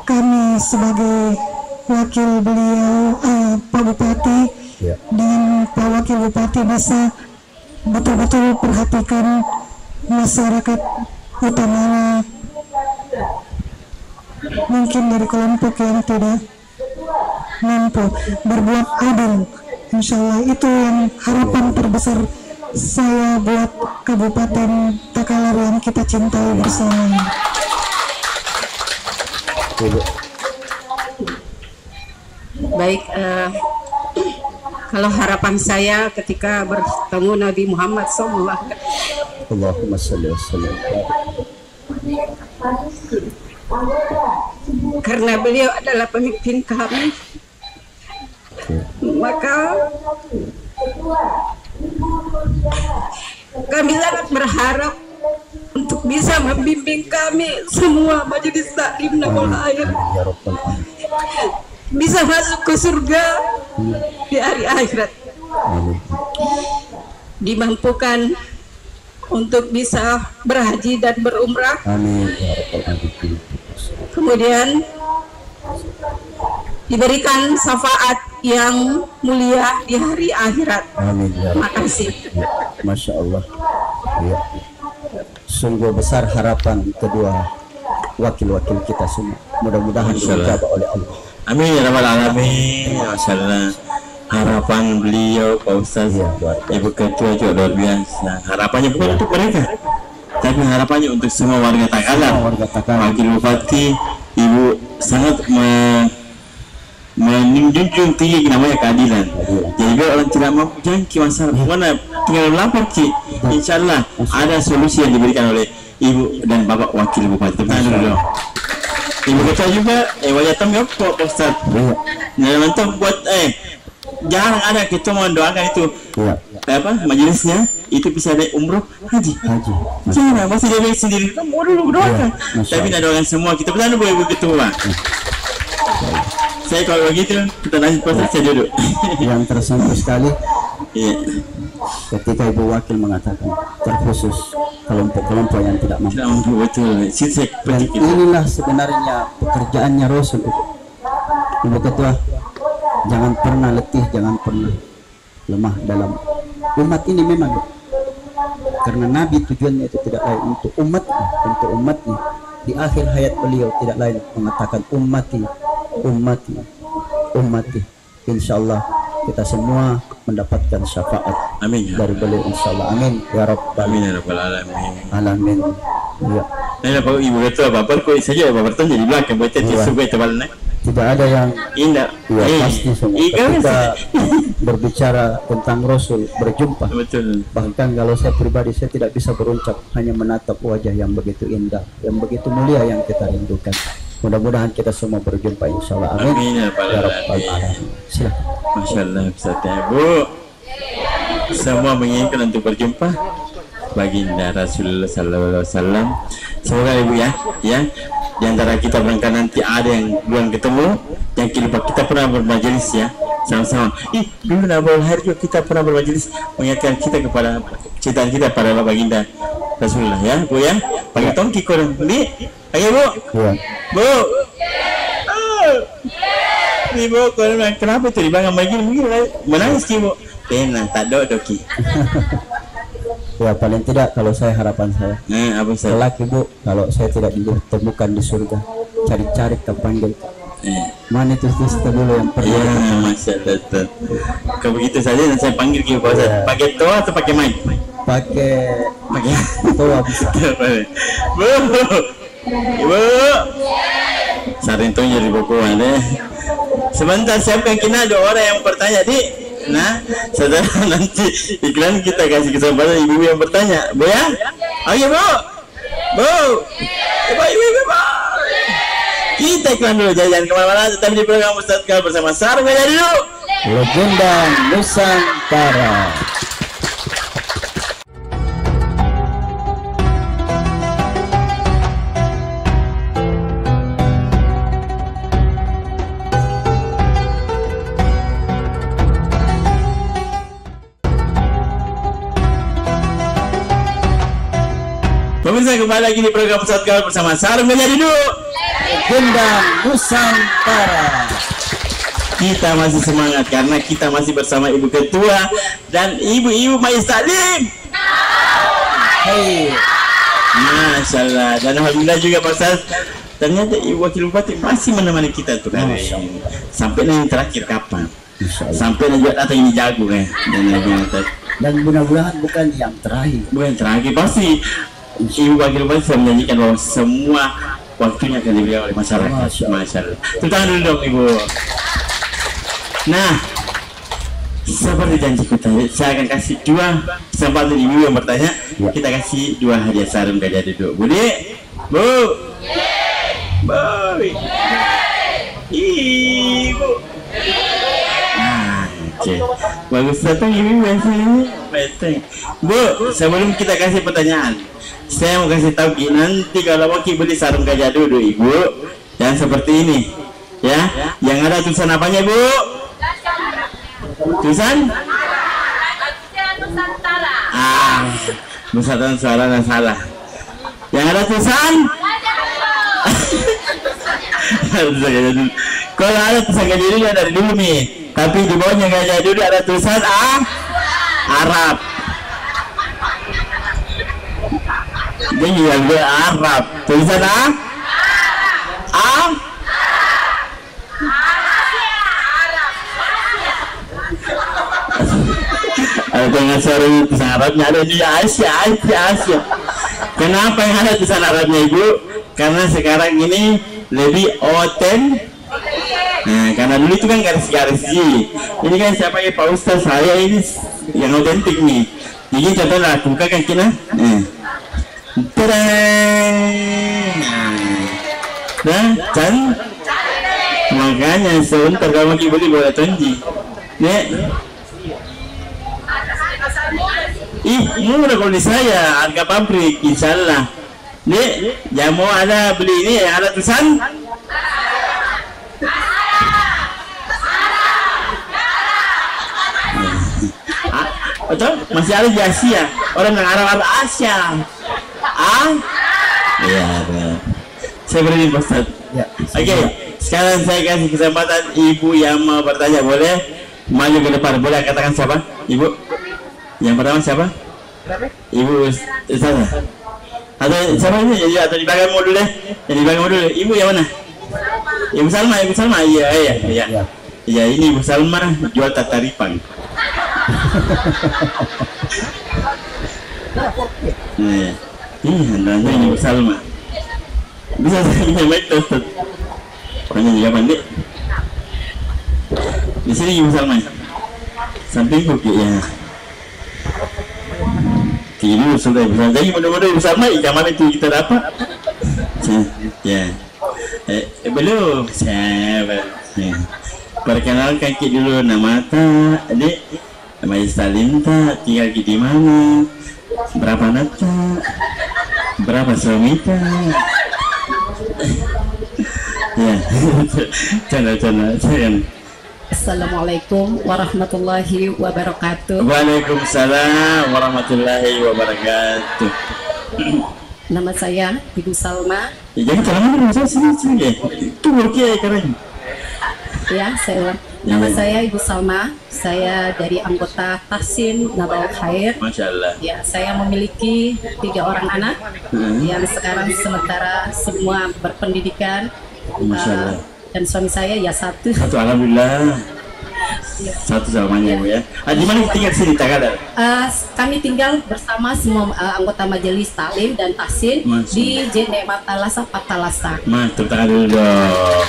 kami sebagai wakil beliau Pak Bupati dan Pak Wakil Bupati bisa betul-betul perhatikan masyarakat, utamanya mungkin dari kelompok yang tidak mampu, berbuat adil. Insya Allah itu yang harapan terbesar saya buat Kabupaten Takalar yang kita cintai bersama. Baik, kalau harapan saya ketika bertemu Nabi Muhammad SAW, Allahumma salli wa sallim. karena beliau adalah pemimpin kami, maka kami sangat berharap untuk bisa membimbing kami semua majelis taklim Nabul Air bisa masuk ke surga di hari akhirat, dimampukan untuk bisa berhaji dan berumrah. Kemudian diberikan syafaat yang mulia di hari akhirat. Amin ya Terima kasih. Masya Allah. Ya. Sungguh besar harapan kedua wakil-wakil kita semua. Mudah-mudahan dijawab oleh Allah. Amin ya rabbal alamin. Masyaallah. Harapan beliau Pak Ustaz, Ibu Ketua juga luar biasa. Harapannya bukan untuk mereka, tapi harapannya untuk semua warga Takalar. Wakil Bupati, Ibu sangat menjunjung tinggi namanya keadilan. Jadi biar orang tidak mampu jangki masalah mana tinggal melapor Ki. Insyaallah ada solusi yang diberikan oleh Ibu dan Bapak Wakil Bupati. Dulu. Ibu Ketua juga wajah tam Pak Ustaz. Nah, mantap buat jarang ada kita mendoakan itu majelisnya itu bisa ada umroh haji. Jangan masih dia sendiri kita mau dulu doakan, tapi nak doakan semua kita pesan dulu Ibu Ketua. Saya kalau begitu kita lanjut proses saya duduk. Yang tersentuh sekali ketika Ibu Wakil mengatakan terkhusus kelompok-kelompok yang tidak mampu. Betul. Dan inilah sebenarnya pekerjaannya Rasul. Ibu Ketua, jangan pernah letih, jangan pernah lemah dalam umat ini. Memang karena Nabi tujuannya itu tidak lain untuk umatnya. Di akhir hayat beliau tidak lain mengatakan ummati. Insyaallah kita semua mendapatkan syafaat dari beliau insyaallah. Amin ya rabbal alamin. Ya. Nah, Pak Ibu Ketua Bapak kok saja Bapak bertanya di belakang buat tisu gue tebal naik. Tidak ada yang indah. Pasti semua. Kita berbicara tentang Rasul berjumpa. Betul. Bahkan kalau saya pribadi saya tidak bisa berucap, hanya menatap wajah yang begitu indah, yang begitu mulia yang kita rindukan. Mudah-mudahan kita semua berjumpa insyaallah. Amin. Amin ya rabbal alamin. Silakan. Masyaallah Ustaz Bu. Semua menginginkan untuk berjumpa baginda Rasulullah sallallahu alaihi wasallam. Semoga Ibu ya di antara kita berangkat nanti ada yang belum ketemu, yang kita pernah bermajelis ya sama-sama. Dulu Nabul Hari juga kita pernah bermajelis mengingatkan kita kepada ceritaan kita pada baginda Rasulullah ya Bu ya. Pakai tongki korang beli. Ayo Bu. Bu. Ibu korang kenapa tuh di bangun begini menangis Ki Bu. Pena tak ada doki. Ya paling tidak kalau saya harapan saya apa saya? Kelak Ibu kalau saya tidak ditemukan di surga, cari-cari terpanggil. Mana itu dulu yang perlu? Ya, Masya Allah. Kalau begitu saja dan saya panggil Ibu Pak Ustaz. Pakai toa atau pakai mic? Pakai toa bisa. Bu. Ibu. Sarintonya di bukuan deh. Sebentar siapa yang kena ada orang yang bertanya Nah, saudara nanti iklan kita kasih kesempatan ibu yang bertanya, Bu ya? Oke Bu, Bu, Ibu. Kita iklan dulu, jangan kemana-mana, tetap di program Ustadz Kal bersama Sarung Gajah Duduk, Legenda Nusantara. Pemirsa, kembali lagi di program Ustadz Kal bersama Sarung Gajah Duduk, Legenda Nusantara. Kita masih semangat karena kita masih bersama Ibu Ketua dan Ibu-Ibu Majelis Taklim. Hey, Masya Allah. Dan Alhamdulillah juga Pak Ustaz, ternyata Ibu Wakil Bupati masih menemani kita tuh hari ini. Sampai yang terakhir kapan? Sampai juga datang ini jago ya. dan mudah-mudahan bukan yang terakhir. Bukan terakhir pasti. Ibu Wakil Bupati sudah menjanjikan bahwa semua waktunya akan diberikan oleh masyarakat. Masya Allah. Tepuk dulu dong Ibu. Nah, seperti janjiku tadi, saya akan kasih 2 kesempatan ibu yang bertanya. Kita kasih 2 hadiah sarung gajah duduk. Budi, Bu, Boy, Ibu. Nah, oke. Bagus datang ibu biasanya. Bu, sebelum kita kasih pertanyaan, saya mau kasih tahu nanti kalau mau beli sarung gajah duduk Ibu, yang seperti ini, ya, yang ada tulisan apanya Bu? Tulisan? Nusantara suara dan salah. Yang ada tulisan? Kalau ada tulisan gajah duduk dari dulu nih, tapi di bawahnya gajah duduk ada tulisan Arab. Jadi yang Arab, tulisan ada dengan sarung tulisan Arabnya ada di Asia. Kenapa yang ada tulisan Arabnya Ibu? Karena sekarang ini lebih otentik. Nah, karena dulu itu kan garis-garis G. Ini kan saya pakai Pak Ustaz, saya ini yang otentik nih. Jadi contohnya buka kan kita. Nah, kan makanya sebentar kalau mau beli boleh tonji. Nek. Murah kalau di saya harga pabrik insyaallah. Nek, yang mau ada beli ini yang ada tulisan betul? Masih ada di Asia. Orang yang Arab Asia. Iya, saya beri Pak Ustaz. Ya. Oke, sekarang saya kasih kesempatan Ibu yang mau bertanya, boleh maju ke depan. Boleh katakan siapa? Ibu. Yang pertama siapa? Ibu Ustazah. Atau siapa ini? Atau di belakang dulu deh. Di belakang dulu. Ibu yang mana? Ibu Salma. Iya, ini Ibu Salma jual tataripang. Nah, andanya Ibu Salma. Bisa saya baik Ustaz. Pokoknya juga pandai. Di sini Ibu Salma. Samping kopi ya. Tidur sudah bisa. Jadi mudah-mudahan Ibu Salma ikan itu kita dapat. Ya. Belum. Sabar. Perkenalkan kita dulu nama adik. Nama Istalinta, tinggal di mana? Berapa nata? Berapa suami ta? Ya, canda. Assalamualaikum warahmatullahi wabarakatuh. Waalaikumsalam warahmatullahi wabarakatuh. Nama saya Ibu Salma. Ya, jangan terlalu saya sini ya. Itu oke keren. Ya, nama saya Ibu Salma. Saya dari anggota Tahsin Nabaul Khair. Masya Allah. Ya, saya memiliki 3 orang anak yang sekarang sementara semua berpendidikan. Masya Allah. Dan suami saya ya satu. Alhamdulillah. Satu samanya Bu ya. Di mana tinggal sini Tagalar? Kami tinggal bersama semua anggota Majelis Taklim dan Tahsin di Jene Matalasa Patalasa. Mas, tepuk tangan dulu dong.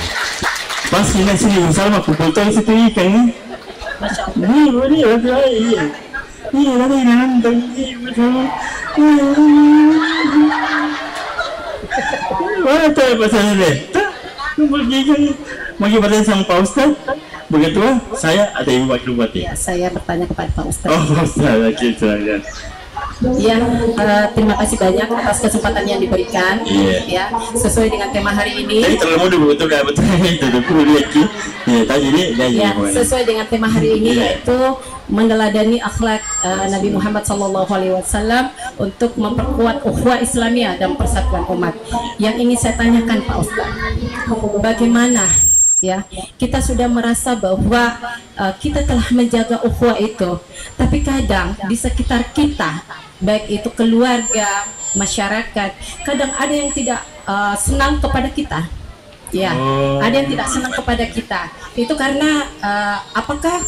Pas sini Ibu Salma kumpul tuh situ ikan nih. Masya Allah. Iya, nanti nonton Ibu Salma. tahu pasal ini. Mau bertanya sama Pak Ustaz. Begitu saya ada Ibu Wakil Bupati. Ya, saya bertanya kepada Pak Ustaz. Oh, Pak Ustaz, oke, silakan. Ya, terima kasih banyak atas kesempatan yang diberikan. Ya, sesuai dengan tema hari ini. Tadi terlalu mudah betul kan betul itu perlu lagi. Ya, tadi ini ya, sesuai dengan tema hari ini yaitu meneladani akhlak Nabi Muhammad SAW untuk memperkuat ukhuwah Islamiyah dan persatuan umat. Yang ingin saya tanyakan Pak Ustaz, bagaimana ya kita sudah merasa bahwa kita telah menjaga ukhuwah itu, tapi kadang di sekitar kita, baik itu keluarga, masyarakat, kadang ada yang tidak senang kepada kita. Ya, ada yang tidak senang kepada kita. Itu karena apakah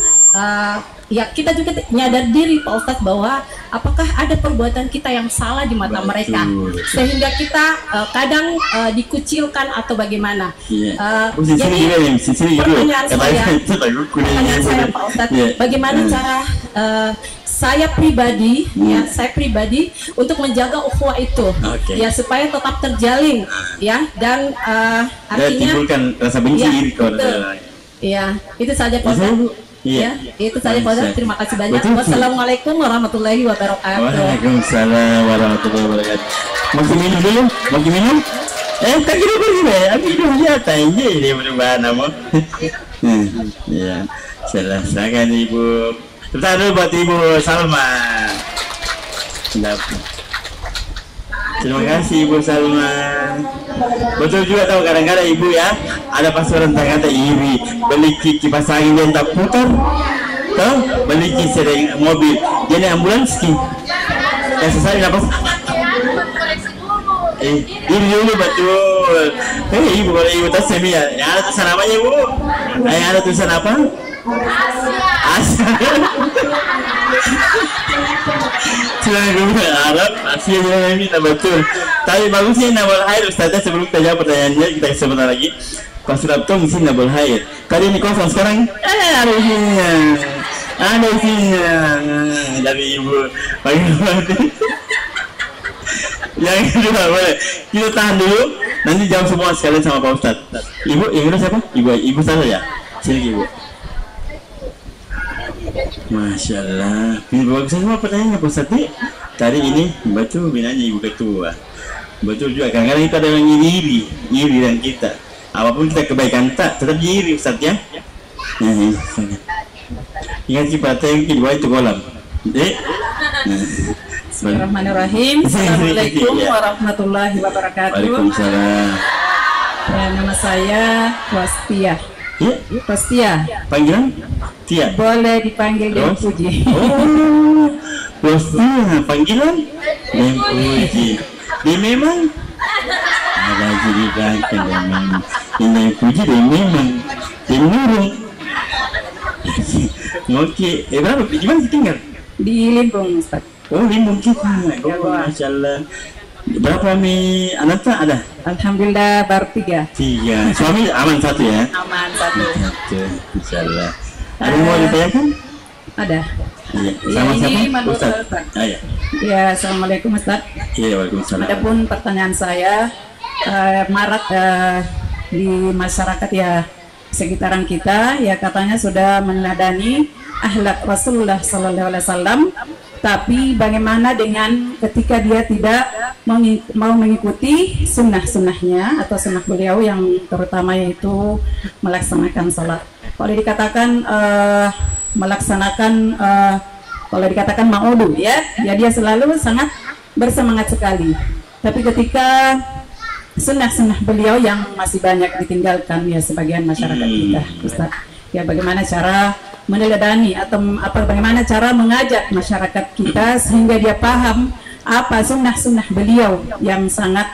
ya kita juga nyadar diri Pak Ustadz bahwa apakah ada perbuatan kita yang salah di mata mereka sehingga kita kadang dikucilkan atau bagaimana. Jadi pertanyaan saya Pak Ustadz, bagaimana cara saya pribadi ya saya pribadi untuk menjaga ukhuwah itu ya supaya tetap terjalin ya dan artinya timbulkan rasa benci ya itu saja Pak Ustadz. Ya, itu saja Pak Ustadz. Terima kasih banyak. Wassalamualaikum warahmatullahi wabarakatuh. Waalaikumsalam warahmatullahi wabarakatuh. Mau minum dulu? Mau minum? Tak kira apa aku hidup biasa aja ini perubahan nama. Ya, silakan Ibu. Kita dulu buat Ibu Salma. Terima kasih Ibu Salma. Betul juga tahu kadang-kadang Ibu ya, ada pas orang kata iri beli kipas angin dia tak putar, tahu beli sering mobil jadi ambulans ki. Yang selesai dapat. Ini dulu betul. Ibu kalau Ibu tas semi ya, ada tulisan namanya Ibu? Ada tulisan apa? Asia. Silakan dulu Arab, Asia ini betul. Tapi bagusnya Nabul Hair Ustazah sebelum kita jawab pertanyaannya kita sebentar lagi. Pak Surapto mesti Nabul Hair. Kali ini kosong sekarang. Ada isinya. Ada isinya. Dari Ibu. Bagaimana? Yang kedua boleh. Kita tahan dulu. Nanti jawab semua sekalian sama Pak Ustaz. Ibu, yang kedua siapa? Ibu saja ya. Sini Ibu. Masya Allah. Ini bagus semua pertanyaannya Pak Ustaz. Tadi ini betul binanya Ibu Ketua. Betul juga, kadang-kadang kita ada yang iri dan kita apapun kita kebaikan tak tetap iri Ustaz ya. Ingat si pateng di bawah itu kolam. Bismillahirrahmanirrahim. Assalamualaikum warahmatullahi wabarakatuh. Waalaikumsalam. Ya, nama saya Wastia. Ya, Wastia. Panggilan Tia. Boleh dipanggil Dewi Puji. Oh, Wastia. Panggilan Dewi Puji. Dia memang ada jadi ganteng dan memang yang puji dia memang dia nurung. Oke, berapa? Di mana tinggal? Di Limbung Ustaz. Oh, Limbung kita. Oh, Masya Allah. Berapa anak tak ada? Alhamdulillah baru 3. Suami aman 1 ya? Aman 1. Insya Allah. Ada yang mau ditanyakan? Ada. Iya, sama siapa? Ustaz. Ya. Ya, assalamualaikum Ustaz. Iya, waalaikumsalam. Adapun pertanyaan saya marak di masyarakat ya sekitaran kita ya katanya sudah meneladani akhlak Rasulullah Sallallahu Alaihi Wasallam, tapi bagaimana dengan ketika dia tidak mau mengikuti sunnah-sunnahnya atau sunnah beliau yang terutama yaitu melaksanakan sholat. Kalau dikatakan melaksanakan kalau dikatakan ma'udu ya dia selalu sangat bersemangat sekali, tapi ketika sunnah-sunnah beliau yang masih banyak ditinggalkan ya sebagian masyarakat kita Ustaz, ya bagaimana cara meneladani atau bagaimana cara mengajak masyarakat kita sehingga dia paham apa sunnah-sunnah beliau yang sangat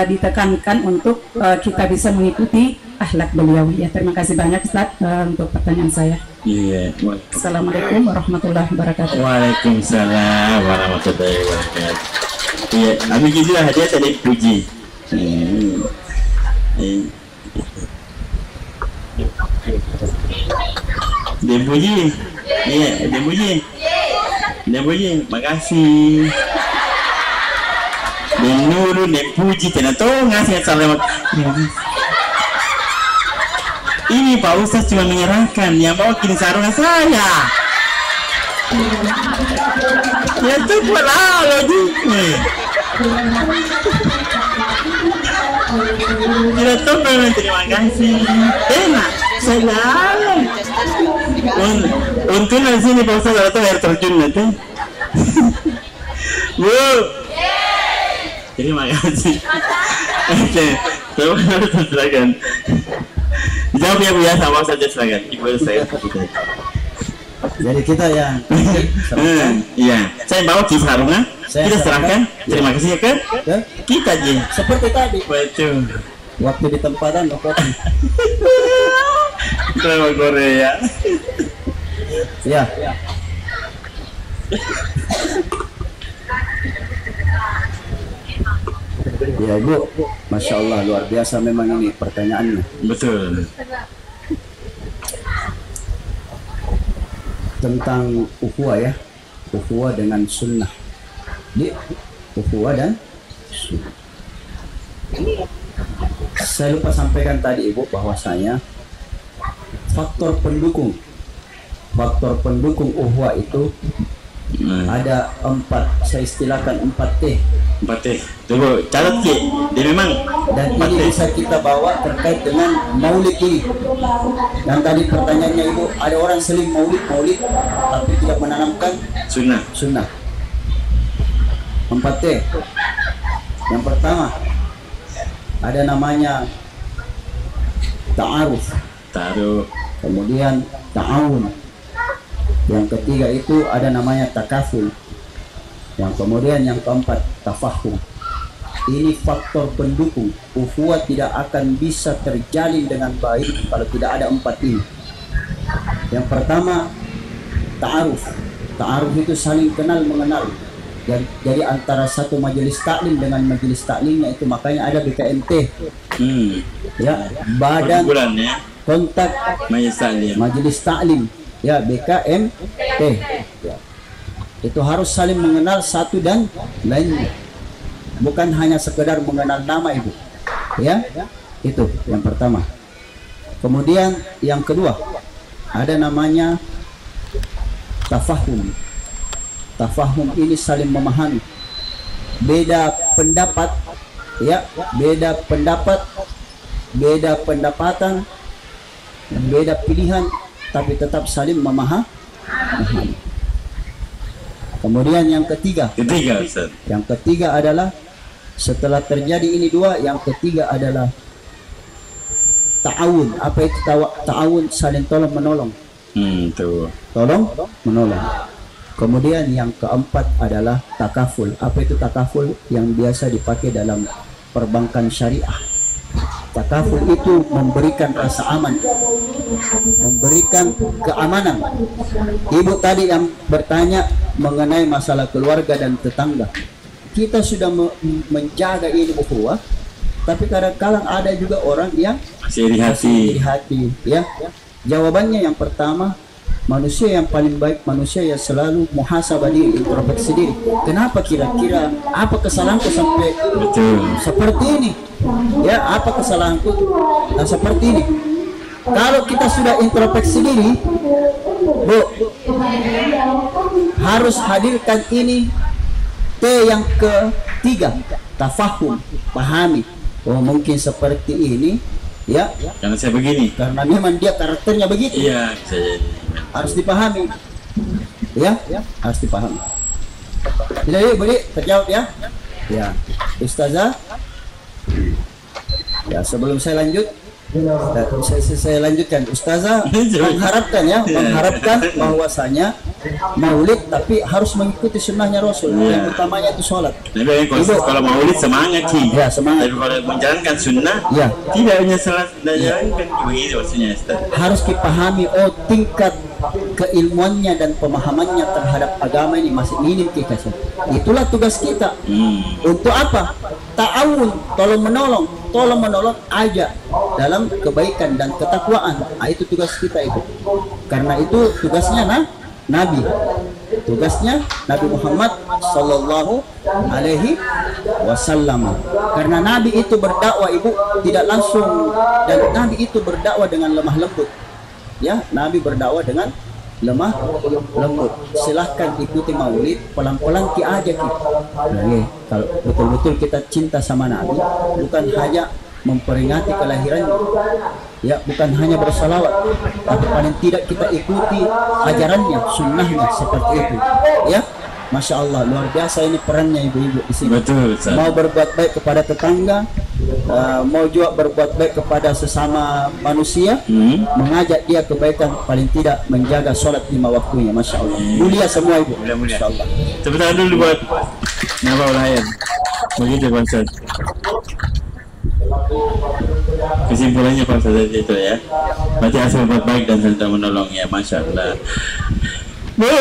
ditekankan untuk kita bisa mengikuti akhlak beliau ya. Terima kasih banyak Ustaz untuk pertanyaan saya. Assalamualaikum warahmatullahi wabarakatuh. Waalaikumsalam warahmatullahi wabarakatuh. Iya, kami juga hadiah tadi puji. Dia puji. Iya, dia puji. Dia puji. Makasih. Menurut puji tidak tahu ngasih salam. Ini Pak Ustaz cuma menyerahkan, yang mau kirim sarungan saya. Ya itu lah logiknya. Tidak tahu memang terima kasih. Enak, saya. Untungnya di sini Pak Ustaz atau air terjun nanti. Bu. Terima kasih. Oke, terima kasih silakan. Jawab ya Bu ya, sama saja silakan. Ibu saya. Jadi kita yang iya, saya bawa kisah sarungan. Kita serahkan. Terima kasih ya kan? Kita aja. Seperti tadi. Betul. Waktu di tempatan kopi. Terima Korea. Ya. Ya Bu, Masya Allah luar biasa memang ini pertanyaannya. Betul. Tentang ukhuwah ya, ukhuwah dengan sunnah. Di ukhuwah dan sunnah. Saya lupa sampaikan tadi Ibu bahwasanya faktor pendukung ukhuwah itu ada 4, saya istilahkan 4T. 4T. Tunggu, catat Ki. Dia memang dan ini bisa kita bawa terkait dengan maulid ini. Dan tadi pertanyaannya Ibu, ada orang seling maulid tapi tidak menanamkan sunnah. 4T. Yang pertama ada namanya ta'aruf. Kemudian ta'awun. Yang ketiga itu ada namanya takaful. Yang kemudian yang keempat tafahum. Ini faktor pendukung. Ukhuwah tidak akan bisa terjalin dengan baik kalau tidak ada 4 ini. Yang pertama ta'aruf. Ta'aruf itu saling kenal mengenal. Jadi antara satu majelis taklim dengan majelis taklimnya itu makanya ada BKMT. Ya, badan kontak majelis taklim. Ya, BKMT. Ya. Itu harus saling mengenal satu dan lainnya. Bukan hanya sekedar mengenal nama Ibu. Ya, itu yang pertama. Kemudian yang kedua ada namanya tafahum. Tafahum ini saling memahami. Beda pendapat, ya, beda pendapatan, beda pilihan, tapi tetap saling memahami. Kemudian yang ketiga Ustaz. Yang ketiga adalah setelah terjadi ini dua, yang ketiga adalah ta'awun. Apa itu ta'awun? Saling tolong menolong. Tolong menolong. Kemudian yang keempat adalah takaful. Apa itu takaful? Yang biasa dipakai dalam perbankan syariah. Takaful itu memberikan rasa aman, memberikan keamanan. Ibu tadi yang bertanya mengenai masalah keluarga dan tetangga. Kita sudah menjaga ini ukhuwah, tapi kadang-kadang ada juga orang yang iri hati. Ya. Jawabannya yang pertama, manusia yang paling baik manusia yang selalu muhasabah diri, introspeksi diri. Kenapa kira-kira apa kesalahanku sampai seperti ini? Ya, apa kesalahanku seperti ini? Kalau kita sudah introspeksi diri, Bu, harus hadirkan ini T yang ketiga, tafahum, pahami. Oh, mungkin seperti ini, ya. Karena saya begini. Karena memang dia karakternya begitu. Iya, saya harus dipahami, ya, harus dipahami. Jadi boleh terjawab ya, ya, Ustazah. Ya, sebelum saya lanjut, saya lanjutkan. Ustazah mengharapkan bahwasanya maulid tapi harus mengikuti sunnahnya Rasul. Yang utamanya itu sholat. Ibu, kalau maulid semangat sih. Ya, semangat. Tapi kalau menjalankan sunnah, ya, tidak hanya salat dan jalankan begitu maksudnya, Ustaz. Harus dipahami, oh, tingkat keilmuannya dan pemahamannya terhadap agama ini masih minim kita. Itulah tugas kita. Untuk apa? Ta'awun, tolong menolong aja dalam kebaikan dan ketakwaan. Itu tugas kita itu. Karena itu tugasnya Nabi. Tugasnya Nabi Muhammad Sallallahu Alaihi Wasallam. Karena Nabi itu berdakwah Ibu tidak langsung, dan Nabi itu berdakwah dengan lemah lembut. Ya, Nabi berdakwah dengan lemah lembut. Silahkan ikuti maulid, pelan-pelan ki aja ki. Nah, kalau betul-betul kita cinta sama Nabi, bukan hanya memperingati kelahirannya, ya, bukan hanya bersalawat, tapi paling tidak kita ikuti ajarannya, sunnahnya seperti itu. Ya, Masya Allah, luar biasa ini perannya ibu-ibu di sini. Betul. Mau berbuat baik kepada tetangga, mau juga berbuat baik kepada sesama manusia, mengajak dia kebaikan, paling tidak menjaga sholat 5 waktunya. Masya Allah, mulia semua ibu. Masya Allah. Tepuk tangan dulu buat Nabaul Hayat. Begitu Pak Ustaz. Kesimpulannya Pak Ustaz itu ya, berarti asal berbuat baik dan serta menolong ya. Masya Allah. Bu,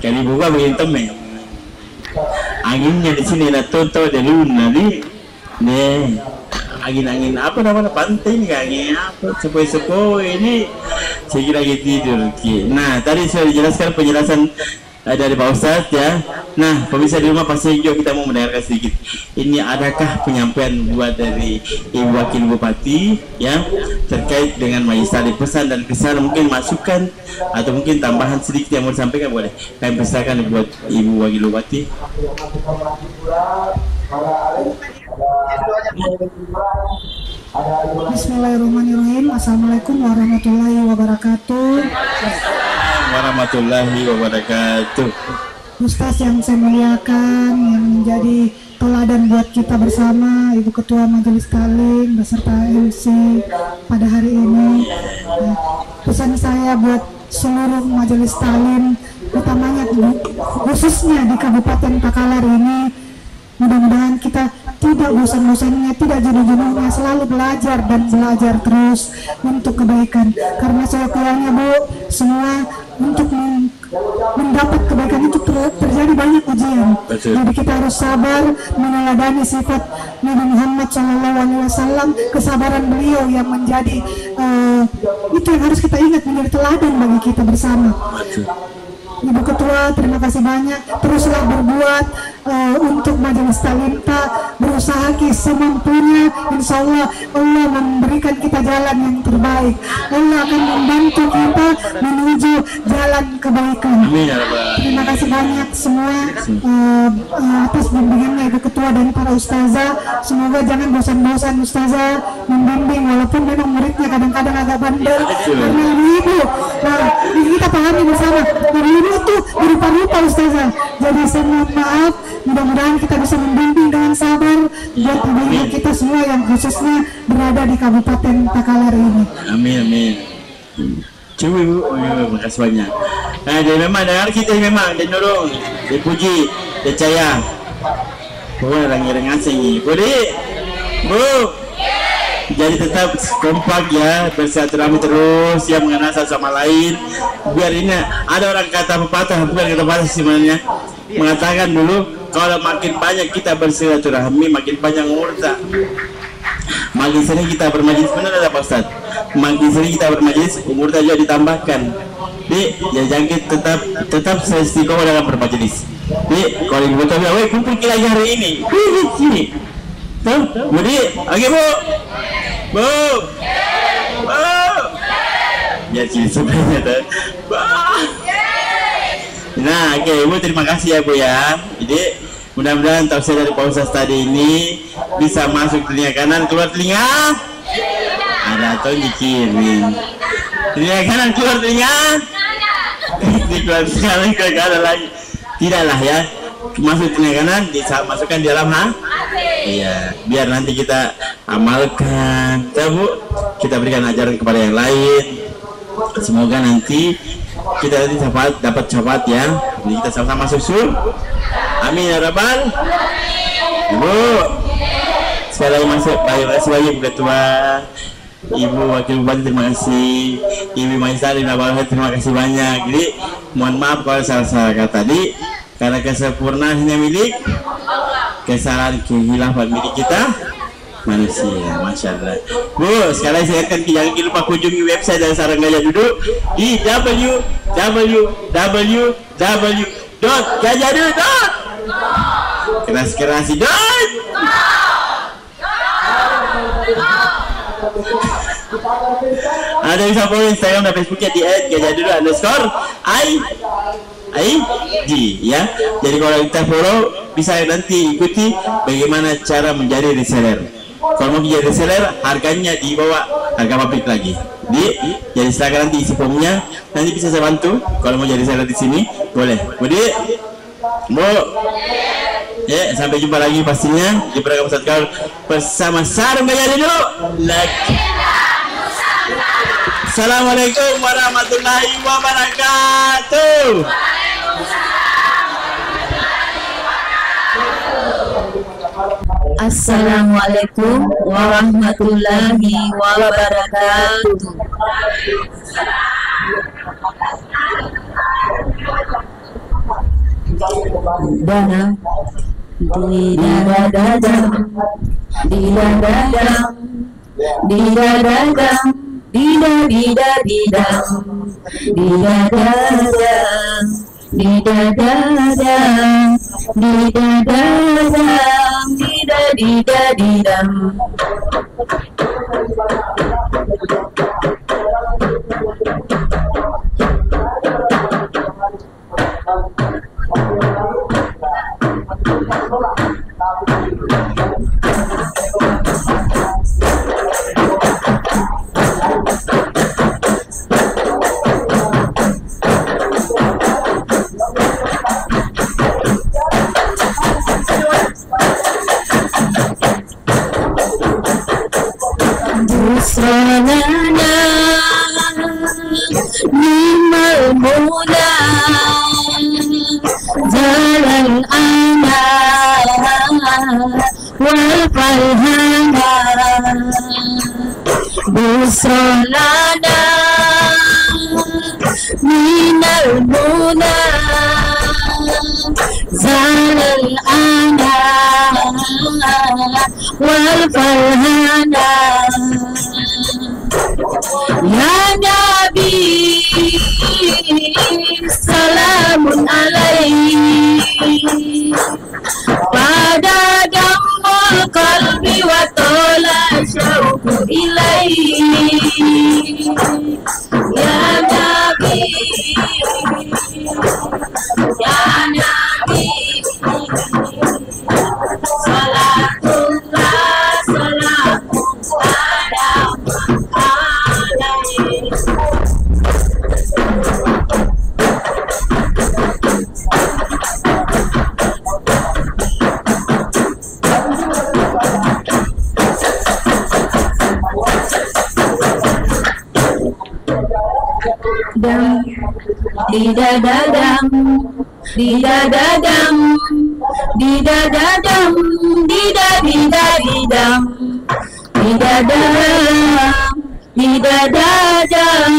kali buka begini temen. Anginnya di sini lah tuh ada luna nih. Angin-angin apa namanya pantai nih, angin apa sepoi-sepoi ini. Saya kira lagi tidur. Nah, tadi sudah dijelaskan penjelasan dari Pak Ustadz ya. Nah, pemirsa di rumah pasti juga kita mau mendengarkan sedikit. Ini adakah penyampaian buat dari Ibu Wakil Bupati ya terkait dengan majelis taklim, pesan dan kesan, mungkin masukan atau mungkin tambahan sedikit yang mau disampaikan, boleh kami persilakan buat Ibu Wakil Bupati. Bismillahirrahmanirrahim. Assalamualaikum warahmatullahi wabarakatuh. Warahmatullahi wabarakatuh. Ustaz yang saya muliakan, yang menjadi teladan buat kita bersama, Ibu Ketua Majelis Taklim beserta MC pada hari ini. Pesan saya buat seluruh Majelis Taklim, utamanya khususnya di Kabupaten Takalar ini, mudah-mudahan kita tidak bosan-bosannya, tidak jenuh-jenuhnya, selalu belajar dan belajar terus untuk kebaikan. Karena seyogyanya Bu, semua untuk mendapat kebaikan itu terjadi banyak ujian. Jadi kita harus sabar, meneladani sifat Nabi Muhammad SAW, kesabaran beliau yang menjadi itu yang harus kita ingat, menjadi teladan bagi kita bersama. Ibu Ketua, terima kasih banyak. Teruslah berbuat untuk Majelis Taklim, berusaha semampunya. Insya Allah Allah memberikan kita jalan yang terbaik. Allah akan membantu kita menuju jalan kebaikan. Terima kasih banyak semua atas bimbingannya Ibu Ketua dan para ustazah. Semoga jangan bosan-bosan ustazah membimbing, walaupun memang muridnya kadang-kadang agak bandel karena ibu. Nah, ini kita pahami bersama. Ibu itu berupa-rupa ustazah. Jadi saya mohon maaf, mudah-mudahan kita bisa membimbing dengan sabar buat ibu kita semua yang khususnya berada di Kabupaten Takalar ini. Amin, amin. Coba Ibu, terima kasih banyak. Nah, dia memang dengar kita, memang dia nolong, dia puji, dia percaya. Pokoknya orang-orang asing ni. Boleh? Bu? Jadi tetap kompak ya, bersilaturahmi terus, ya, mengenal satu sama lain. Biar ini ada orang kata pepatah, bukan kata pepatah sebenarnya, mengatakan dulu kalau makin banyak kita bersilaturahmi, makin banyak murta. Makin sering kita bermajelis, benar ada Pak Ustaz? Makin sering kita bermajelis, umur juga ditambahkan. Jadi ya jangan tetap istiqomah dalam bermajelis. Jadi kalau ibu tahu, weh kumpul kita lagi hari ini. Sini. Tuh, Budi, oke Bu. Bu. Ya sini sebenarnya tuh. Nah, oke Ibu, terima kasih ya Bu ya. Jadi mudah-mudahan tausiah dari Pak Ustaz tadi ini bisa masuk telinga kanan, keluar telinga. Ada atau di kiri. Telinga kanan, keluar telinga. Di keluar telinga kanan, keluar kanan lagi. Tidaklah ya. Masuk telinga kanan, masukkan di dalam iya, biar nanti kita amalkan. Ya Bu, kita berikan ajaran kepada yang lain. Semoga nanti kita dapat syafaat ya. Jadi kita sama-sama masuk surga. Amin ya rabbal. Ibu, sekali lagi masuk. Terima kasih banyak Ibu Ketua, Ibu Wakil Bupati, terima kasih. Ibu Maisari Nabaul, terima kasih banyak. Jadi mohon maaf kalau salah kata tadi, karena kesempurnaan hanya milik, kesalahan kehilafan milik kita manusia. Masya Allah. Bu, sekarang saya akan jangan lupa kunjungi website dan Sarang Gajah Duduk di www.gajahduduk. Keras-keras dot. Ada bisa follow Instagram dan Facebooknya di @gajahduduk_ID ya. Jadi kalau kita follow bisa nanti ikuti bagaimana cara menjadi reseller. Kalau mau menjadi reseller harganya di bawah harga pabrik lagi. Jadi silakan nanti isi formnya, nanti bisa saya bantu. Kalau mau jadi reseller di sini boleh. Budi, Bu, ya sampai jumpa lagi pastinya di program Ustaz Gaul bersama Sarung Gajah Duduk. Assalamualaikum warahmatullahi wabarakatuh. Assalamualaikum warahmatullahi wabarakatuh. Dadam, didadadam, didadadam, didadadam, didadidadidam, didadadam, didadadam, didadadam, didadidadidam. Busranana nimal mula jalan ana wal falhana busranana minal mula jalan ana wal falhana. Ya Nabi, salamun alaihi, pada damul qalbi wa tola syauku ilaihi. Ya Nabi, ya Nabi, salatullah salamu didadadam, didadadam, didadadam, didadidadidam, didadadam, didadadam,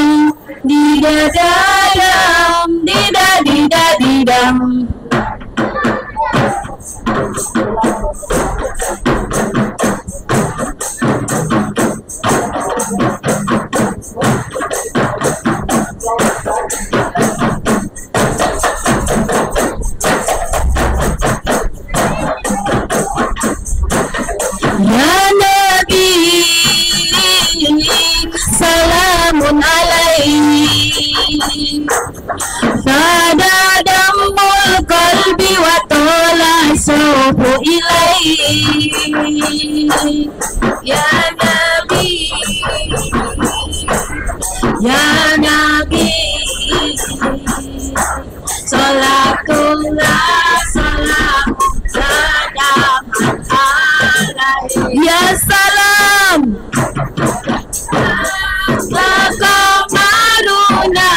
didadadam, didadidadidam. Ya Nabi, salamun alaihi, pada damul qalbi wa tola syauku ilaihi. Ya Nabi, ya Nabi, salatullah salamu ya salam laka maruna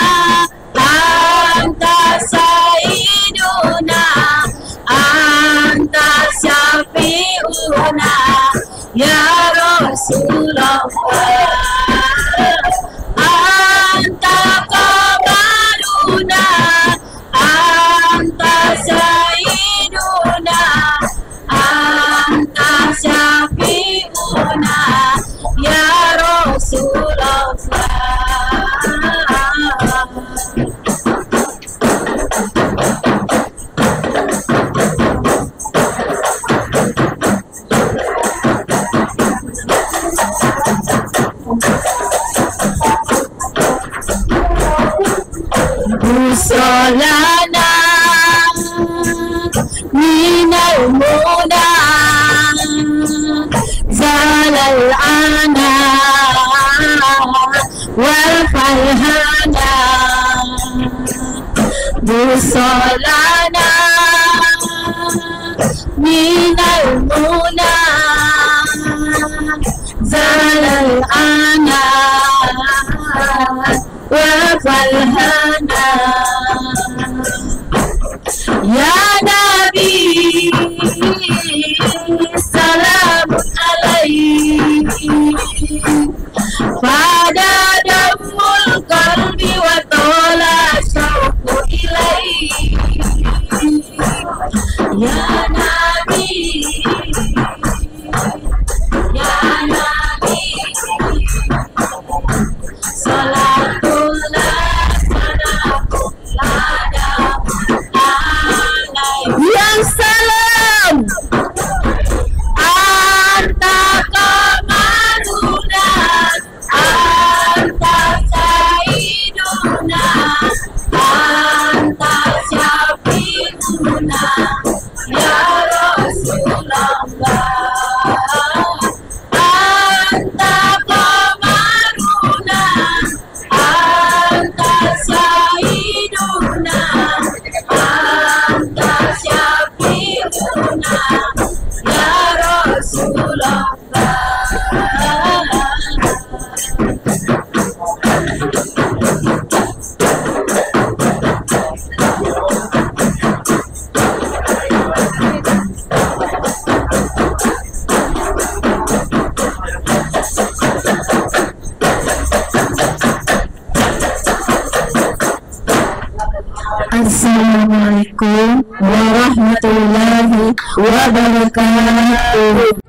anta sayyiduna anta syafi'una ya Rasulullah anta kamaruna anta sayyiduna anta syafi'una solana minal muna zalal ana wa falhana ya nabi salamun alaihi pada damul qalbi wa tola syauqu ilaihi ya nabi salatullah yang salam anta kamaruna anta saiduna anta syafi'una ya Rasulullah anta kamaruna anta saiduna anta syafi'una ya Rasulullah. Assalamualaikum warahmatullahi wabarakatuh.